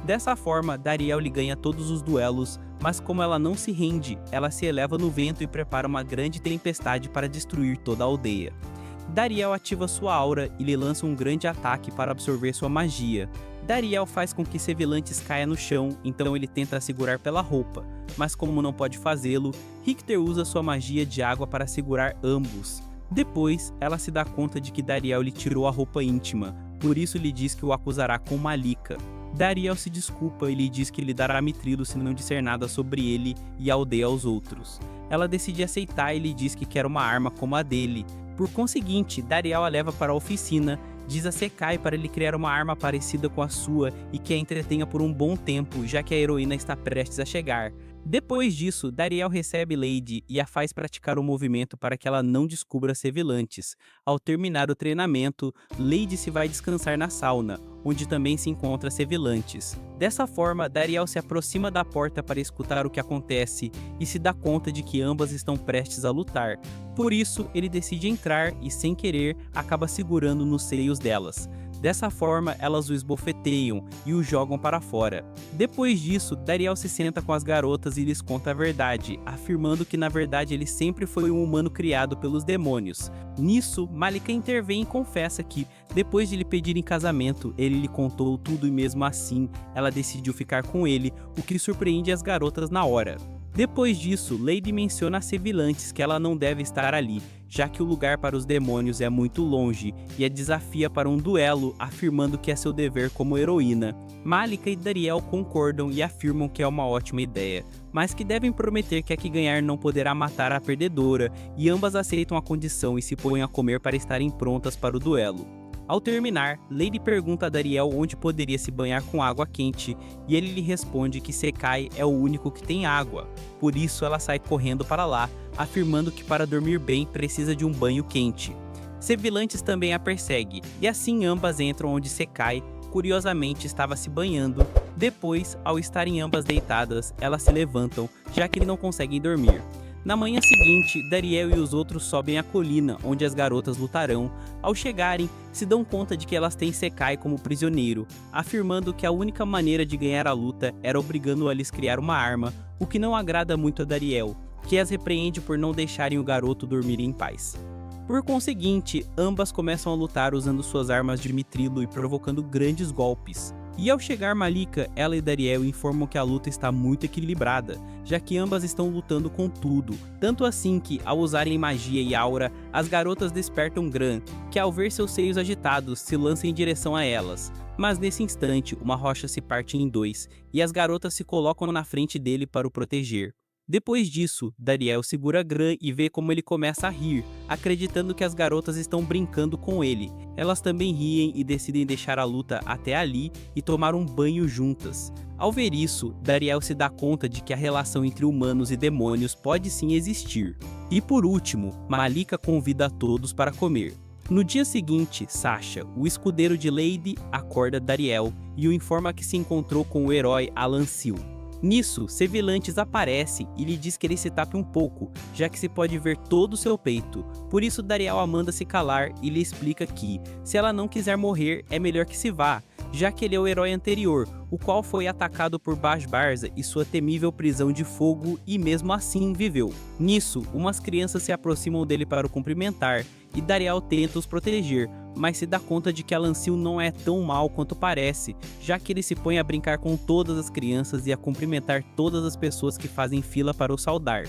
Dessa forma, Dariel lhe ganha todos os duelos, mas como ela não se rende, ela se eleva no vento e prepara uma grande tempestade para destruir toda a aldeia. Dariel ativa sua aura e lhe lança um grande ataque para absorver sua magia. Dariel faz com que Sevilantes caia no chão, então ele tenta segurar pela roupa, mas como não pode fazê-lo, Richter usa sua magia de água para segurar ambos. Depois, ela se dá conta de que Dariel lhe tirou a roupa íntima, por isso lhe diz que o acusará com Malika. Dariel se desculpa e lhe diz que lhe dará Mithrilo se não disser nada sobre ele e a aldeia aos outros. Ela decide aceitar e lhe diz que quer uma arma como a dele. Por conseguinte, Dariel a leva para a oficina, diz a Sekai para ele criar uma arma parecida com a sua e que a entretenha por um bom tempo, já que a heroína está prestes a chegar. Depois disso, Dariel recebe Lady e a faz praticar o movimento para que ela não descubra Sevilantes. Ao terminar o treinamento, Lady se vai descansar na sauna, onde também se encontra Sevilantes. Dessa forma, Dariel se aproxima da porta para escutar o que acontece e se dá conta de que ambas estão prestes a lutar. Por isso, ele decide entrar e, sem querer, acaba segurando nos seios delas. Dessa forma, elas o esbofeteiam e o jogam para fora. Depois disso, Dariel se senta com as garotas e lhes conta a verdade, afirmando que na verdade ele sempre foi um humano criado pelos demônios. Nisso, Malika intervém e confessa que, depois de lhe pedir em casamento, ele lhe contou tudo e mesmo assim, ela decidiu ficar com ele, o que surpreende as garotas na hora. Depois disso, Lady menciona a Sevilantes que ela não deve estar ali, já que o lugar para os demônios é muito longe, e a desafia para um duelo, afirmando que é seu dever como heroína. Malika e Dariel concordam e afirmam que é uma ótima ideia, mas que devem prometer que a que ganhar não poderá matar a perdedora, e ambas aceitam a condição e se põem a comer para estarem prontas para o duelo. Ao terminar, Lady pergunta a Dariel onde poderia se banhar com água quente, e ele lhe responde que Sekai é o único que tem água, por isso ela sai correndo para lá, afirmando que para dormir bem precisa de um banho quente. Sevilantes também a persegue, e assim ambas entram onde Sekai, curiosamente, estava se banhando. Depois, ao estarem ambas deitadas, elas se levantam, já que não conseguem dormir. Na manhã seguinte, Dariel e os outros sobem a colina, onde as garotas lutarão. Ao chegarem, se dão conta de que elas têm Sekai como prisioneiro, afirmando que a única maneira de ganhar a luta era obrigando-o a lhes criar uma arma, o que não agrada muito a Dariel, que as repreende por não deixarem o garoto dormir em paz. Por conseguinte, ambas começam a lutar usando suas armas de mitrilo e provocando grandes golpes. E ao chegar Malika, ela e Dariel informam que a luta está muito equilibrada, já que ambas estão lutando com tudo, tanto assim que, ao usarem magia e aura, as garotas despertam Gran, que ao ver seus seios agitados, se lança em direção a elas. Mas nesse instante, uma rocha se parte em dois, e as garotas se colocam na frente dele para o proteger. Depois disso, Dariel segura Gran e vê como ele começa a rir, acreditando que as garotas estão brincando com ele. Elas também riem e decidem deixar a luta até ali e tomar um banho juntas. Ao ver isso, Dariel se dá conta de que a relação entre humanos e demônios pode sim existir. E por último, Malika convida a todos para comer. No dia seguinte, Sasha, o escudeiro de Lady, acorda Dariel e o informa que se encontrou com o herói Alansil. Nisso, Sevilantes aparece e lhe diz que ele se tape um pouco, já que se pode ver todo o seu peito. Por isso Dariel a manda se calar e lhe explica que, se ela não quiser morrer, é melhor que se vá, já que ele é o herói anterior, o qual foi atacado por Baj-Barza e sua temível prisão de fogo e mesmo assim viveu. Nisso, umas crianças se aproximam dele para o cumprimentar e Dariel tenta os proteger, mas se dá conta de que Alansil não é tão mal quanto parece, já que ele se põe a brincar com todas as crianças e a cumprimentar todas as pessoas que fazem fila para o saudar.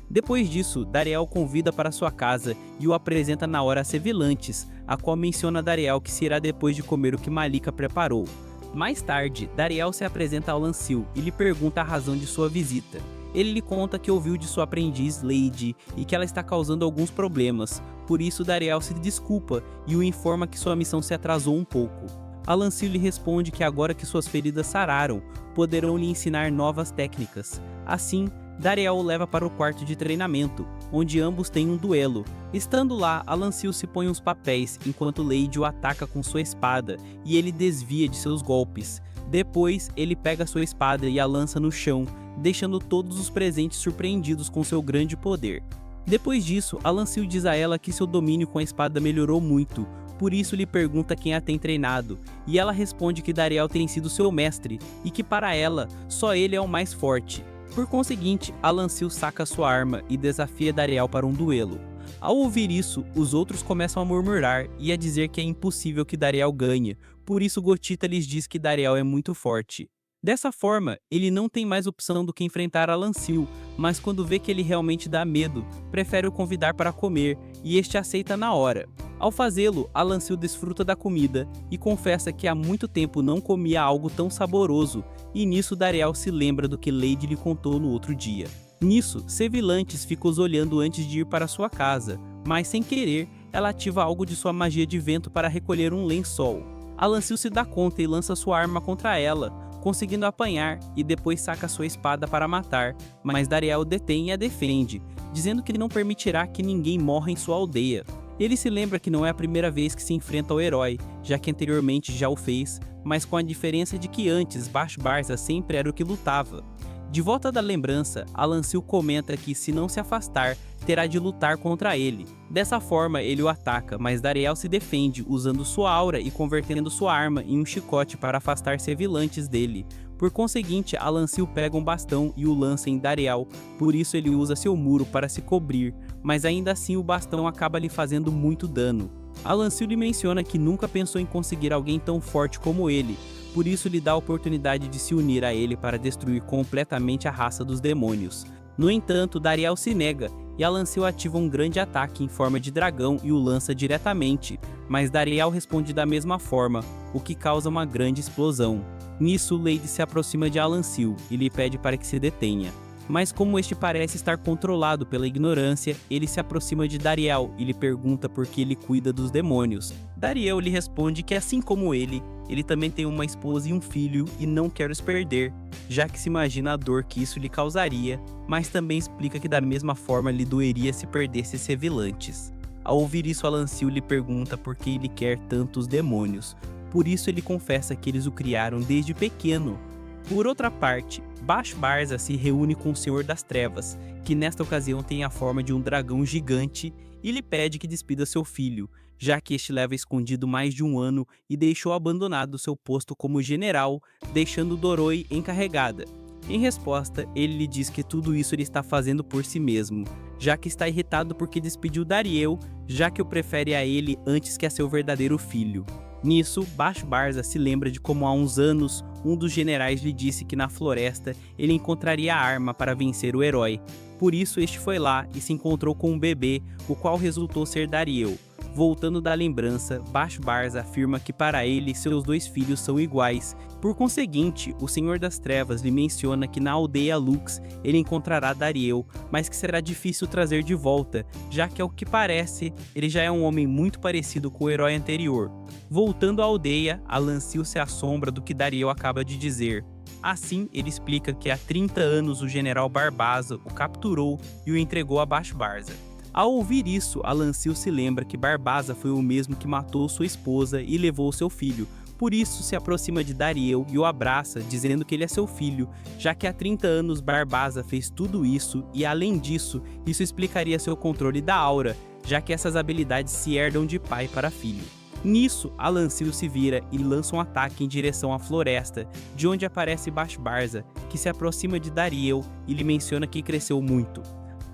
Depois disso, Dariel o convida para sua casa e o apresenta na hora a Sevilantes, a qual menciona a Dariel que se irá depois de comer o que Malika preparou. Mais tarde, Dariel se apresenta ao Alansil e lhe pergunta a razão de sua visita. Ele lhe conta que ouviu de sua aprendiz, Lady, e que ela está causando alguns problemas, por isso Dariel se desculpa e o informa que sua missão se atrasou um pouco. Alansil lhe responde que agora que suas feridas sararam, poderão lhe ensinar novas técnicas. Assim, Dariel o leva para o quarto de treinamento, onde ambos têm um duelo. Estando lá, Alansil se põe uns papéis, enquanto Lady o ataca com sua espada, e ele desvia de seus golpes. Depois, ele pega sua espada e a lança no chão, deixando todos os presentes surpreendidos com seu grande poder. Depois disso, Alansil diz a ela que seu domínio com a espada melhorou muito, por isso lhe pergunta quem a tem treinado, e ela responde que Dariel tem sido seu mestre, e que para ela, só ele é o mais forte. Por conseguinte, Alansil saca sua arma e desafia Dariel para um duelo. Ao ouvir isso, os outros começam a murmurar e a dizer que é impossível que Dariel ganhe, por isso Gotita lhes diz que Dariel é muito forte. Dessa forma, ele não tem mais opção do que enfrentar Alansil, mas quando vê que ele realmente dá medo, prefere o convidar para comer, e este aceita na hora. Ao fazê-lo, Alansil desfruta da comida e confessa que há muito tempo não comia algo tão saboroso, e nisso Dariel se lembra do que Lady lhe contou no outro dia. Nisso, Sevilantes fica os olhando antes de ir para sua casa, mas sem querer, ela ativa algo de sua magia de vento para recolher um lençol. Alansil se dá conta e lança sua arma contra ela, conseguindo apanhar, e depois saca sua espada para matar, mas Dariel detém e a defende, dizendo que não permitirá que ninguém morra em sua aldeia. Ele se lembra que não é a primeira vez que se enfrenta ao herói, já que anteriormente já o fez, mas com a diferença de que antes Bash-Barza sempre era o que lutava. De volta da lembrança, Alansil comenta que se não se afastar, terá de lutar contra ele. Dessa forma, ele o ataca, mas Dariel se defende usando sua aura e convertendo sua arma em um chicote para afastar servilantes dele. Por conseguinte, Alansil pega um bastão e o lança em Dariel, por isso ele usa seu muro para se cobrir, mas ainda assim o bastão acaba lhe fazendo muito dano. Alansil lhe menciona que nunca pensou em conseguir alguém tão forte como ele, por isso lhe dá a oportunidade de se unir a ele para destruir completamente a raça dos demônios. No entanto, Dariel se nega, e Alansil ativa um grande ataque em forma de dragão e o lança diretamente, mas Dariel responde da mesma forma, o que causa uma grande explosão. Nisso, Lady se aproxima de Alansil e lhe pede para que se detenha. Mas como este parece estar controlado pela ignorância, ele se aproxima de Dariel e lhe pergunta por que ele cuida dos demônios. Dariel lhe responde que assim como ele também tem uma esposa e um filho e não quer os perder, já que se imagina a dor que isso lhe causaria, mas também explica que da mesma forma lhe doeria se perdesse Sevilantes. Ao ouvir isso, Alansil lhe pergunta por que ele quer tantos demônios, por isso ele confessa que eles o criaram desde pequeno. Por outra parte, Bash-Barza se reúne com o Senhor das Trevas, que nesta ocasião tem a forma de um dragão gigante, e lhe pede que despida seu filho, já que este leva escondido mais de um ano e deixou abandonado seu posto como general, deixando Doroi encarregada. Em resposta, ele lhe diz que tudo isso ele está fazendo por si mesmo, já que está irritado porque despediu Dariel, já que o prefere a ele antes que a seu verdadeiro filho. Nisso, Bash-Barza se lembra de como há uns anos um dos generais lhe disse que na floresta ele encontraria a arma para vencer o herói. Por isso este foi lá e se encontrou com um bebê, o qual resultou ser Dariel. Voltando da lembrança, Bash-Barza afirma que para ele seus dois filhos são iguais. Por conseguinte, o Senhor das Trevas lhe menciona que na aldeia Lux ele encontrará Dariel, mas que será difícil trazer de volta, já que ao que parece, ele já é um homem muito parecido com o herói anterior. Voltando à aldeia, Alansil se assombra do que Dariel acaba de dizer. Assim, ele explica que há 30 anos o general Barbaza o capturou e o entregou a Bash-Barza. Ao ouvir isso, Alansil se lembra que Barbaza foi o mesmo que matou sua esposa e levou seu filho, por isso se aproxima de Dariel e o abraça, dizendo que ele é seu filho, já que há 30 anos Barbaza fez tudo isso e além disso, isso explicaria seu controle da aura, já que essas habilidades se herdam de pai para filho. Nisso, Alansil se vira e lança um ataque em direção à floresta, de onde aparece Bash-Barza, que se aproxima de Dariel e lhe menciona que cresceu muito.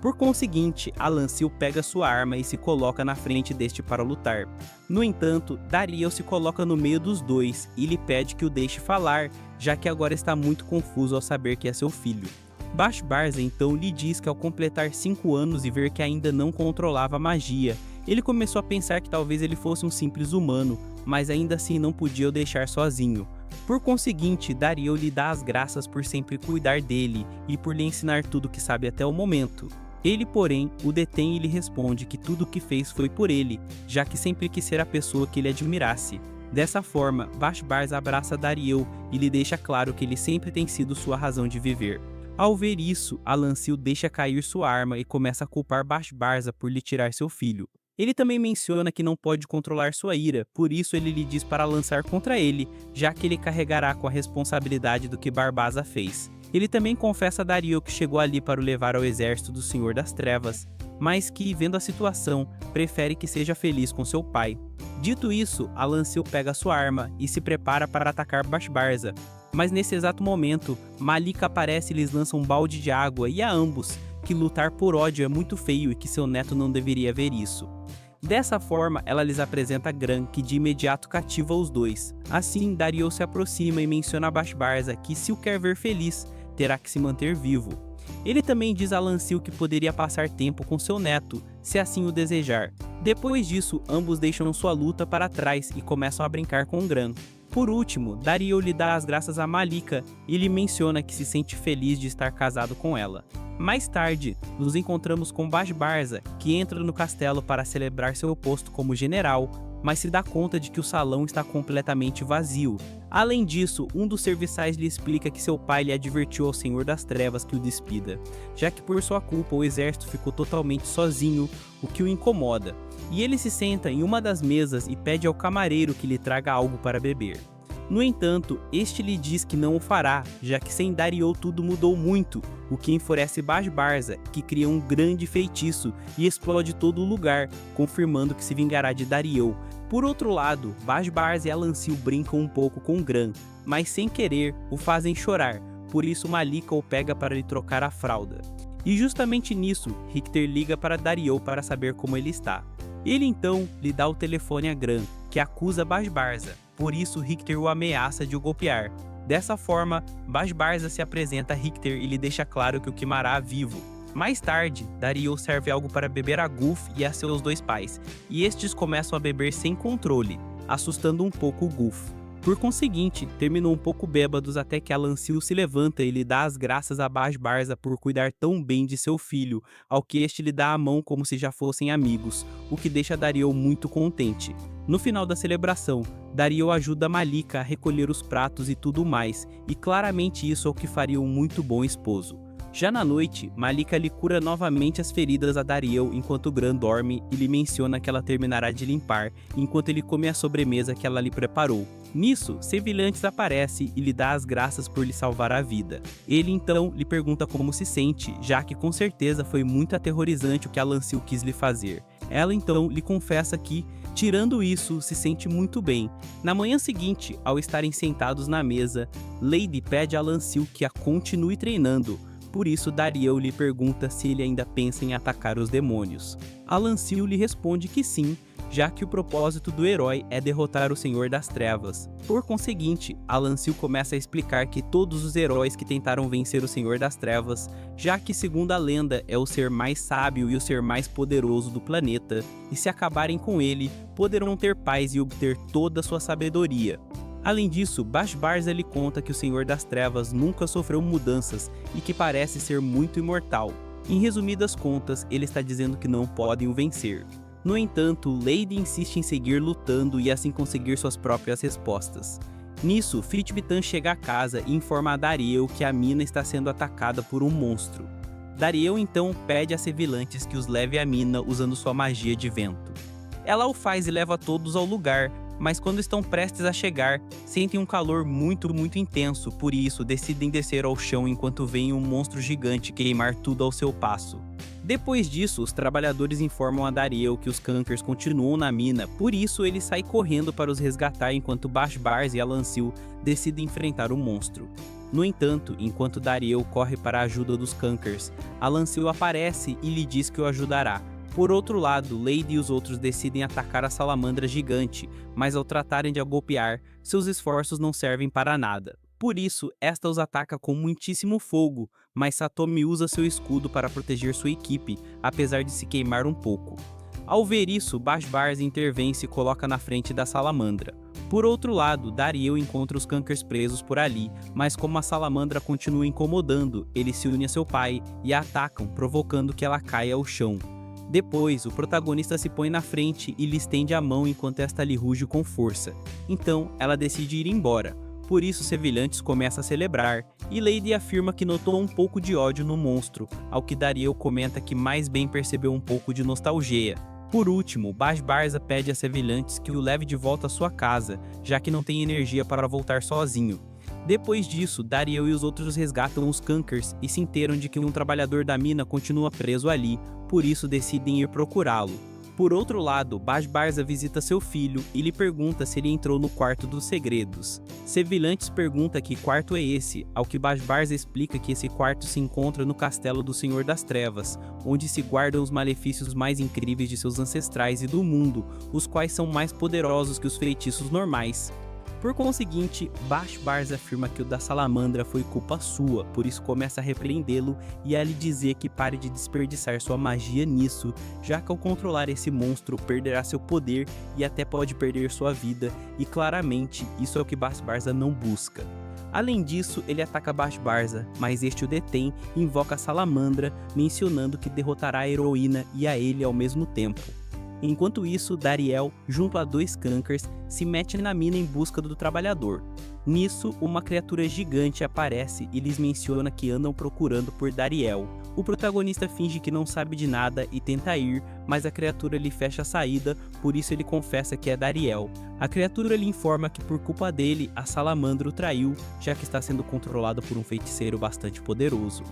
Por conseguinte, Alansil pega sua arma e se coloca na frente deste para lutar. No entanto, Dariel se coloca no meio dos dois e lhe pede que o deixe falar, já que agora está muito confuso ao saber que é seu filho. Bash-Barza então lhe diz que ao completar 5 anos e ver que ainda não controlava a magia, ele começou a pensar que talvez ele fosse um simples humano, mas ainda assim não podia o deixar sozinho. Por conseguinte, Dariel lhe dá as graças por sempre cuidar dele e por lhe ensinar tudo que sabe até o momento. Ele, porém, o detém e lhe responde que tudo o que fez foi por ele, já que sempre quis ser a pessoa que ele admirasse. Dessa forma, Bash-Barza abraça Dariel e lhe deixa claro que ele sempre tem sido sua razão de viver. Ao ver isso, Alansil deixa cair sua arma e começa a culpar Bash-Barza por lhe tirar seu filho. Ele também menciona que não pode controlar sua ira, por isso ele lhe diz para lançar contra ele, já que ele carregará com a responsabilidade do que Barbaza fez. Ele também confessa a Dariel que chegou ali para o levar ao exército do Senhor das Trevas, mas que, vendo a situação, prefere que seja feliz com seu pai. Dito isso, Alansil pega sua arma e se prepara para atacar Bash-Barza, mas nesse exato momento, Malika aparece e lhes lança um balde de água e a ambos, que lutar por ódio é muito feio e que seu neto não deveria ver isso. Dessa forma, ela lhes apresenta Gran, que de imediato cativa os dois. Assim, Dariel se aproxima e menciona a Bash-Barza que se o quer ver feliz, terá que se manter vivo. Ele também diz a Alansil que poderia passar tempo com seu neto, se assim o desejar. Depois disso, ambos deixam sua luta para trás e começam a brincar com Gran. Por último, Dariel lhe dá as graças a Malika e lhe menciona que se sente feliz de estar casado com ela. Mais tarde, nos encontramos com Bash-Barza, que entra no castelo para celebrar seu posto como general, mas se dá conta de que o salão está completamente vazio. Além disso, um dos serviçais lhe explica que seu pai lhe advertiu ao Senhor das Trevas que o despida, já que por sua culpa o exército ficou totalmente sozinho, o que o incomoda. E ele se senta em uma das mesas e pede ao camareiro que lhe traga algo para beber. No entanto, este lhe diz que não o fará, já que sem Dariel tudo mudou muito, o que enfurece Bash-Barza, que cria um grande feitiço e explode todo o lugar, confirmando que se vingará de Dariel. Por outro lado, Bash-Barza e Alancil brincam um pouco com Gran, mas sem querer o fazem chorar, por isso Malika o pega para lhe trocar a fralda. E justamente nisso, Richter liga para Dariel para saber como ele está. Ele então lhe dá o telefone a Gran, que acusa Bash-Barza, por isso Richter o ameaça de o golpear. Dessa forma, Bash-Barza se apresenta a Richter e lhe deixa claro que o queimará vivo. Mais tarde, Dariel serve algo para beber a Guf e a seus dois pais, e estes começam a beber sem controle, assustando um pouco o Guf. Por conseguinte, terminam um pouco bêbados até que Alancil se levanta e lhe dá as graças a Bash-Barza por cuidar tão bem de seu filho, ao que este lhe dá a mão como se já fossem amigos, o que deixa Dariel muito contente. No final da celebração, Dariel ajuda Malika a recolher os pratos e tudo mais, e claramente isso é o que faria um muito bom esposo. Já na noite, Malika lhe cura novamente as feridas a Dariel enquanto Gran dorme e lhe menciona que ela terminará de limpar enquanto ele come a sobremesa que ela lhe preparou. Nisso, Sevilhantes aparece e lhe dá as graças por lhe salvar a vida. Ele então lhe pergunta como se sente, já que com certeza foi muito aterrorizante o que Alancil quis lhe fazer. Ela então lhe confessa que, tirando isso, se sente muito bem. Na manhã seguinte, ao estarem sentados na mesa, Lady pede a Alancil que a continue treinando. Por isso, Dariel lhe pergunta se ele ainda pensa em atacar os demônios. Alancil lhe responde que sim, já que o propósito do herói é derrotar o Senhor das Trevas. Por conseguinte, Alancil começa a explicar que todos os heróis que tentaram vencer o Senhor das Trevas, já que segundo a lenda é o ser mais sábio e o ser mais poderoso do planeta, e se acabarem com ele, poderão ter paz e obter toda a sua sabedoria. Além disso, Bash-Barza lhe conta que o Senhor das Trevas nunca sofreu mudanças e que parece ser muito imortal. Em resumidas contas, ele está dizendo que não podem o vencer. No entanto, Lady insiste em seguir lutando e assim conseguir suas próprias respostas. Nisso, Fitbitan chega a casa e informa a Dariel que a mina está sendo atacada por um monstro. Dariel então pede a Sevilhantes que os leve à mina usando sua magia de vento. Ela o faz e leva todos ao lugar, mas quando estão prestes a chegar, sentem um calor muito intenso, por isso decidem descer ao chão enquanto veem um monstro gigante queimar tudo ao seu passo. Depois disso, os trabalhadores informam a Dariel que os Kankers continuam na mina, por isso ele sai correndo para os resgatar enquanto Bash-Barza e Alancil decidem enfrentar o monstro. No entanto, enquanto Dariel corre para a ajuda dos Kankers, Alancil aparece e lhe diz que o ajudará. Por outro lado, Lady e os outros decidem atacar a salamandra gigante, mas ao tratarem de a golpear, seus esforços não servem para nada. Por isso, esta os ataca com muitíssimo fogo, mas Satomi usa seu escudo para proteger sua equipe, apesar de se queimar um pouco. Ao ver isso, Bash-Barza intervém e se coloca na frente da salamandra. Por outro lado, Dariel encontra os Kankers presos por ali, mas como a salamandra continua incomodando, ele se une a seu pai e a atacam, provocando que ela caia ao chão. Depois, o protagonista se põe na frente e lhe estende a mão enquanto esta lhe ruge com força. Então, ela decide ir embora. Por isso, Sevilhantes começa a celebrar, e Lady afirma que notou um pouco de ódio no monstro, ao que Dariel comenta que mais bem percebeu um pouco de nostalgia. Por último, Bash-Barza pede a Sevilhantes que o leve de volta à sua casa, já que não tem energia para voltar sozinho. Depois disso, Dariel e os outros resgatam os Kankers e se inteiram de que um trabalhador da mina continua preso ali, por isso decidem ir procurá-lo. Por outro lado, Bash-Barza visita seu filho e lhe pergunta se ele entrou no quarto dos segredos. Sevilhantes pergunta que quarto é esse, ao que Bash-Barza explica que esse quarto se encontra no castelo do Senhor das Trevas, onde se guardam os malefícios mais incríveis de seus ancestrais e do mundo, os quais são mais poderosos que os feitiços normais. Por conseguinte, Bash-Barza afirma que o da salamandra foi culpa sua, por isso começa a repreendê-lo e a lhe dizer que pare de desperdiçar sua magia nisso, já que ao controlar esse monstro perderá seu poder e até pode perder sua vida, e claramente isso é o que Bash-Barza não busca. Além disso, ele ataca Bash-Barza, mas este o detém e invoca a salamandra, mencionando que derrotará a heroína e a ele ao mesmo tempo. Enquanto isso, Dariel, junto a 2 Kankers, se mete na mina em busca do trabalhador. Nisso, uma criatura gigante aparece e lhes menciona que andam procurando por Dariel. O protagonista finge que não sabe de nada e tenta ir, mas a criatura lhe fecha a saída, por isso ele confessa que é Dariel. A criatura lhe informa que por culpa dele, a salamandra o traiu, já que está sendo controlado por um feiticeiro bastante poderoso.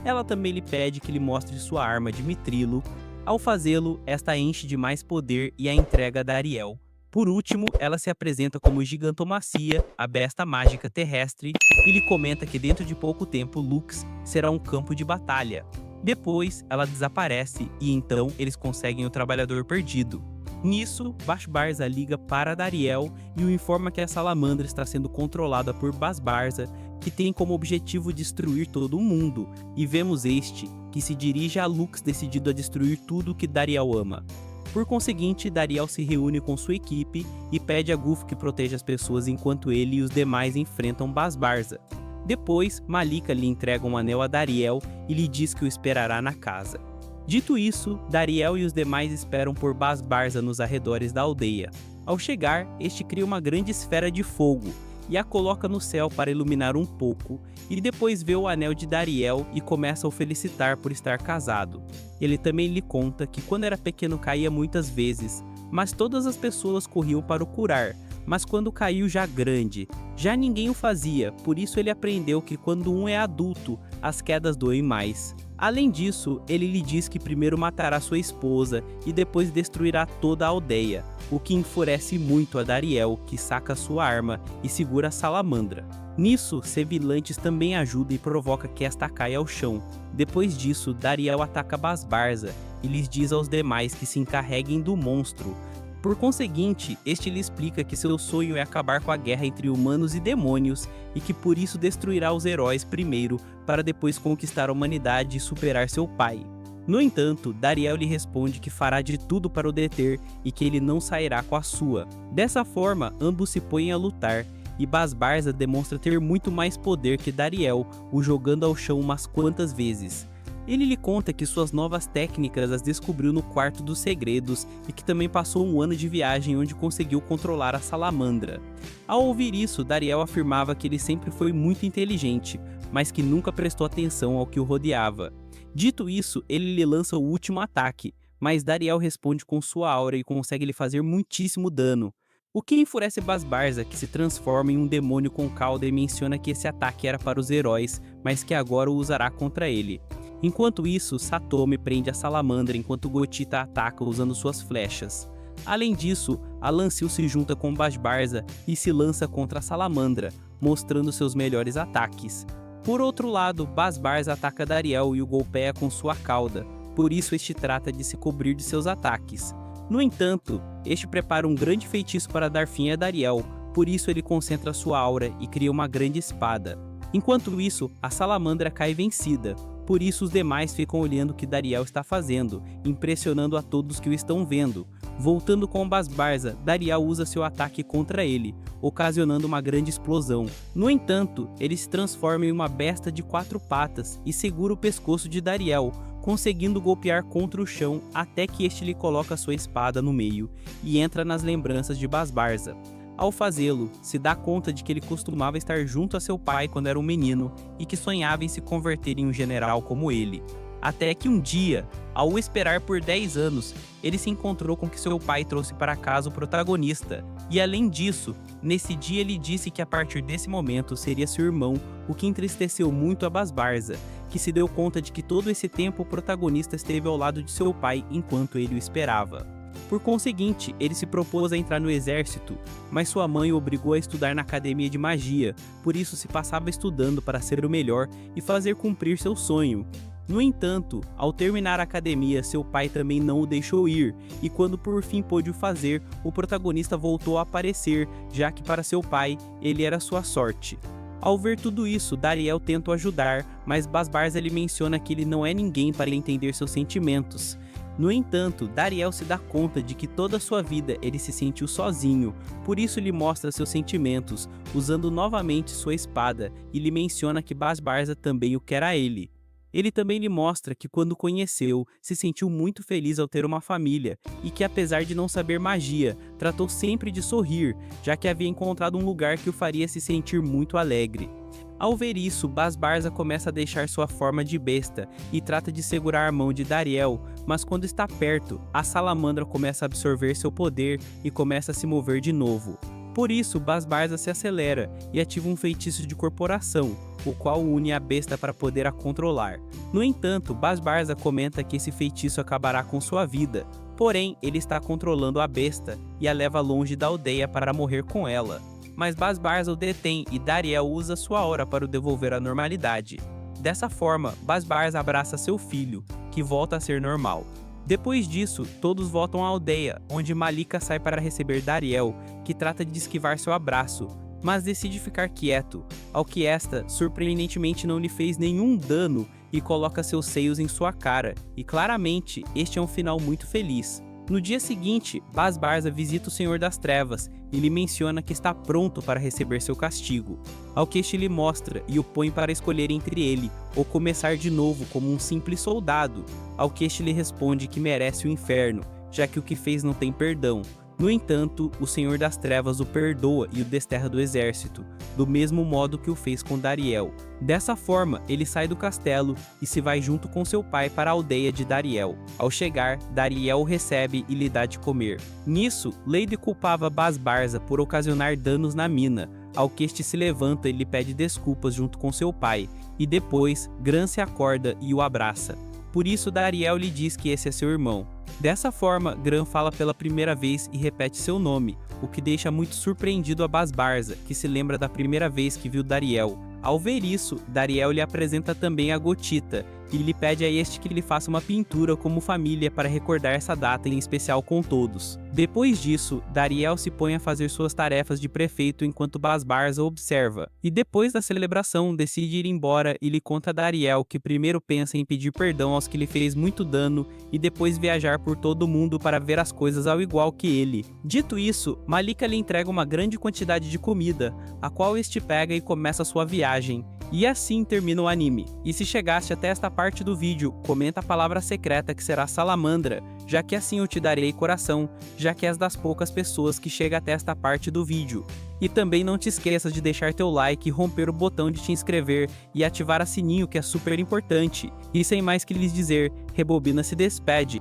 Ela também lhe pede que lhe mostre sua arma de mitrilo. Ao fazê-lo, esta enche de mais poder e a entrega a Dariel. Por último, ela se apresenta como Gigantomacia, a besta mágica terrestre, e lhe comenta que dentro de pouco tempo Lux será um campo de batalha. Depois, ela desaparece e então eles conseguem o trabalhador perdido. Nisso, Bash-Barza liga para Dariel e o informa que a salamandra está sendo controlada por Bash-Barza, que tem como objetivo destruir todo o mundo, e vemos este, que se dirige a Lux decidido a destruir tudo que Dariel ama. Por conseguinte, Dariel se reúne com sua equipe e pede a Guf que proteja as pessoas enquanto ele e os demais enfrentam Bash-Barza. Depois, Malika lhe entrega um anel a Dariel e lhe diz que o esperará na casa. Dito isso, Dariel e os demais esperam por Bash-Barza nos arredores da aldeia. Ao chegar, este cria uma grande esfera de fogo e a coloca no céu para iluminar um pouco, e depois vê o anel de Dariel e começa a o felicitar por estar casado. Ele também lhe conta que quando era pequeno caía muitas vezes, mas todas as pessoas corriam para o curar, mas quando caiu já grande, já ninguém o fazia, por isso ele aprendeu que quando um é adulto, as quedas doem mais. Além disso, ele lhe diz que primeiro matará sua esposa e depois destruirá toda a aldeia, o que enfurece muito a Dariel, que saca sua arma e segura a salamandra. Nisso, Sevilantes também ajuda e provoca que esta caia ao chão. Depois disso, Dariel ataca Bash-Barza e lhes diz aos demais que se encarreguem do monstro. Por conseguinte, este lhe explica que seu sonho é acabar com a guerra entre humanos e demônios e que por isso destruirá os heróis primeiro para depois conquistar a humanidade e superar seu pai. No entanto, Dariel lhe responde que fará de tudo para o deter e que ele não sairá com a sua. Dessa forma, ambos se põem a lutar e Bash-Barza demonstra ter muito mais poder que Dariel, o jogando ao chão umas quantas vezes. Ele lhe conta que suas novas técnicas as descobriu no Quarto dos Segredos e que também passou um ano de viagem onde conseguiu controlar a salamandra. Ao ouvir isso, Dariel afirmava que ele sempre foi muito inteligente, mas que nunca prestou atenção ao que o rodeava. Dito isso, ele lhe lança o último ataque, mas Dariel responde com sua aura e consegue lhe fazer muitíssimo dano. O que enfurece Bash-Barza, que se transforma em um demônio com cauda e menciona que esse ataque era para os heróis, mas que agora o usará contra ele. Enquanto isso, Satomi prende a salamandra enquanto Gotita ataca usando suas flechas. Além disso, a Lancil se junta com Bash-Barza e se lança contra a salamandra, mostrando seus melhores ataques. Por outro lado, Bash-Barza ataca Dariel e o golpeia com sua cauda, por isso este trata de se cobrir de seus ataques. No entanto, este prepara um grande feitiço para dar fim a Dariel, por isso ele concentra sua aura e cria uma grande espada. Enquanto isso, a salamandra cai vencida. Por isso os demais ficam olhando o que Dariel está fazendo, impressionando a todos que o estão vendo. Voltando com Bash-Barza, Dariel usa seu ataque contra ele, ocasionando uma grande explosão. No entanto, ele se transforma em uma besta de 4 patas e segura o pescoço de Dariel, conseguindo golpear contra o chão até que este lhe coloca sua espada no meio e entra nas lembranças de Bash-Barza. Ao fazê-lo, se dá conta de que ele costumava estar junto a seu pai quando era um menino e que sonhava em se converter em um general como ele. Até que um dia, ao o esperar por 10 anos, ele se encontrou com que seu pai trouxe para casa o protagonista. E além disso, nesse dia ele disse que a partir desse momento seria seu irmão, o que entristeceu muito a Bash-Barza, que se deu conta de que todo esse tempo o protagonista esteve ao lado de seu pai enquanto ele o esperava. Por conseguinte, ele se propôs a entrar no exército, mas sua mãe o obrigou a estudar na academia de magia, por isso se passava estudando para ser o melhor e fazer cumprir seu sonho. No entanto, ao terminar a academia, seu pai também não o deixou ir, e quando por fim pôde o fazer, o protagonista voltou a aparecer, já que para seu pai, ele era sua sorte. Ao ver tudo isso, Dariel tenta o ajudar, mas Basbarza lhe menciona que ele não é ninguém para entender seus sentimentos. No entanto, Dariel se dá conta de que toda a sua vida ele se sentiu sozinho, por isso lhe mostra seus sentimentos, usando novamente sua espada, e lhe menciona que Basbarza também o quer a ele. Ele também lhe mostra que quando o conheceu, se sentiu muito feliz ao ter uma família, e que apesar de não saber magia, tratou sempre de sorrir, já que havia encontrado um lugar que o faria se sentir muito alegre. Ao ver isso, Basbarza começa a deixar sua forma de besta e trata de segurar a mão de Dariel, mas quando está perto, a salamandra começa a absorver seu poder e começa a se mover de novo. Por isso, Basbarza se acelera e ativa um feitiço de corporação, o qual une a besta para poder a controlar. No entanto, Basbarza comenta que esse feitiço acabará com sua vida, porém ele está controlando a besta e a leva longe da aldeia para morrer com ela. Mas Basbarza o detém e Dariel usa sua hora para o devolver à normalidade. Dessa forma, Basbarza abraça seu filho, que volta a ser normal. Depois disso, todos voltam à aldeia, onde Malika sai para receber Dariel, que trata de esquivar seu abraço, mas decide ficar quieto, ao que esta, surpreendentemente, não lhe fez nenhum dano e coloca seus seios em sua cara, e claramente, este é um final muito feliz. No dia seguinte, Basbarza visita o Senhor das Trevas e lhe menciona que está pronto para receber seu castigo, ao que este lhe mostra e o põe para escolher entre ele ou começar de novo como um simples soldado, ao que este lhe responde que merece o inferno, já que o que fez não tem perdão. No entanto, o Senhor das Trevas o perdoa e o desterra do exército, do mesmo modo que o fez com Dariel. Dessa forma, ele sai do castelo e se vai junto com seu pai para a aldeia de Dariel. Ao chegar, Dariel o recebe e lhe dá de comer. Nisso, Lady culpava Basbarza por ocasionar danos na mina, ao que este se levanta e lhe pede desculpas junto com seu pai, e depois, Gran se acorda e o abraça. Por isso, Dariel lhe diz que esse é seu irmão. Dessa forma, Gran fala pela primeira vez e repete seu nome, o que deixa muito surpreendido a Basbarza, que se lembra da primeira vez que viu Dariel. Ao ver isso, Dariel lhe apresenta também a Gotita, e lhe pede a este que lhe faça uma pintura como família para recordar essa data em especial com todos. Depois disso, Dariel se põe a fazer suas tarefas de prefeito enquanto Basbarza observa, e depois da celebração decide ir embora e lhe conta a Dariel que primeiro pensa em pedir perdão aos que lhe fez muito dano e depois viajar por todo o mundo para ver as coisas ao igual que ele. Dito isso, Malika lhe entrega uma grande quantidade de comida, a qual este pega e começa sua viagem. E assim termina o anime. E se chegaste até esta parte do vídeo, comenta a palavra secreta que será salamandra, já que assim eu te darei coração, já que és das poucas pessoas que chega até esta parte do vídeo. E também não te esqueças de deixar teu like, romper o botão de te inscrever e ativar a sininho que é super importante. E sem mais que lhes dizer, Rebobina se despede.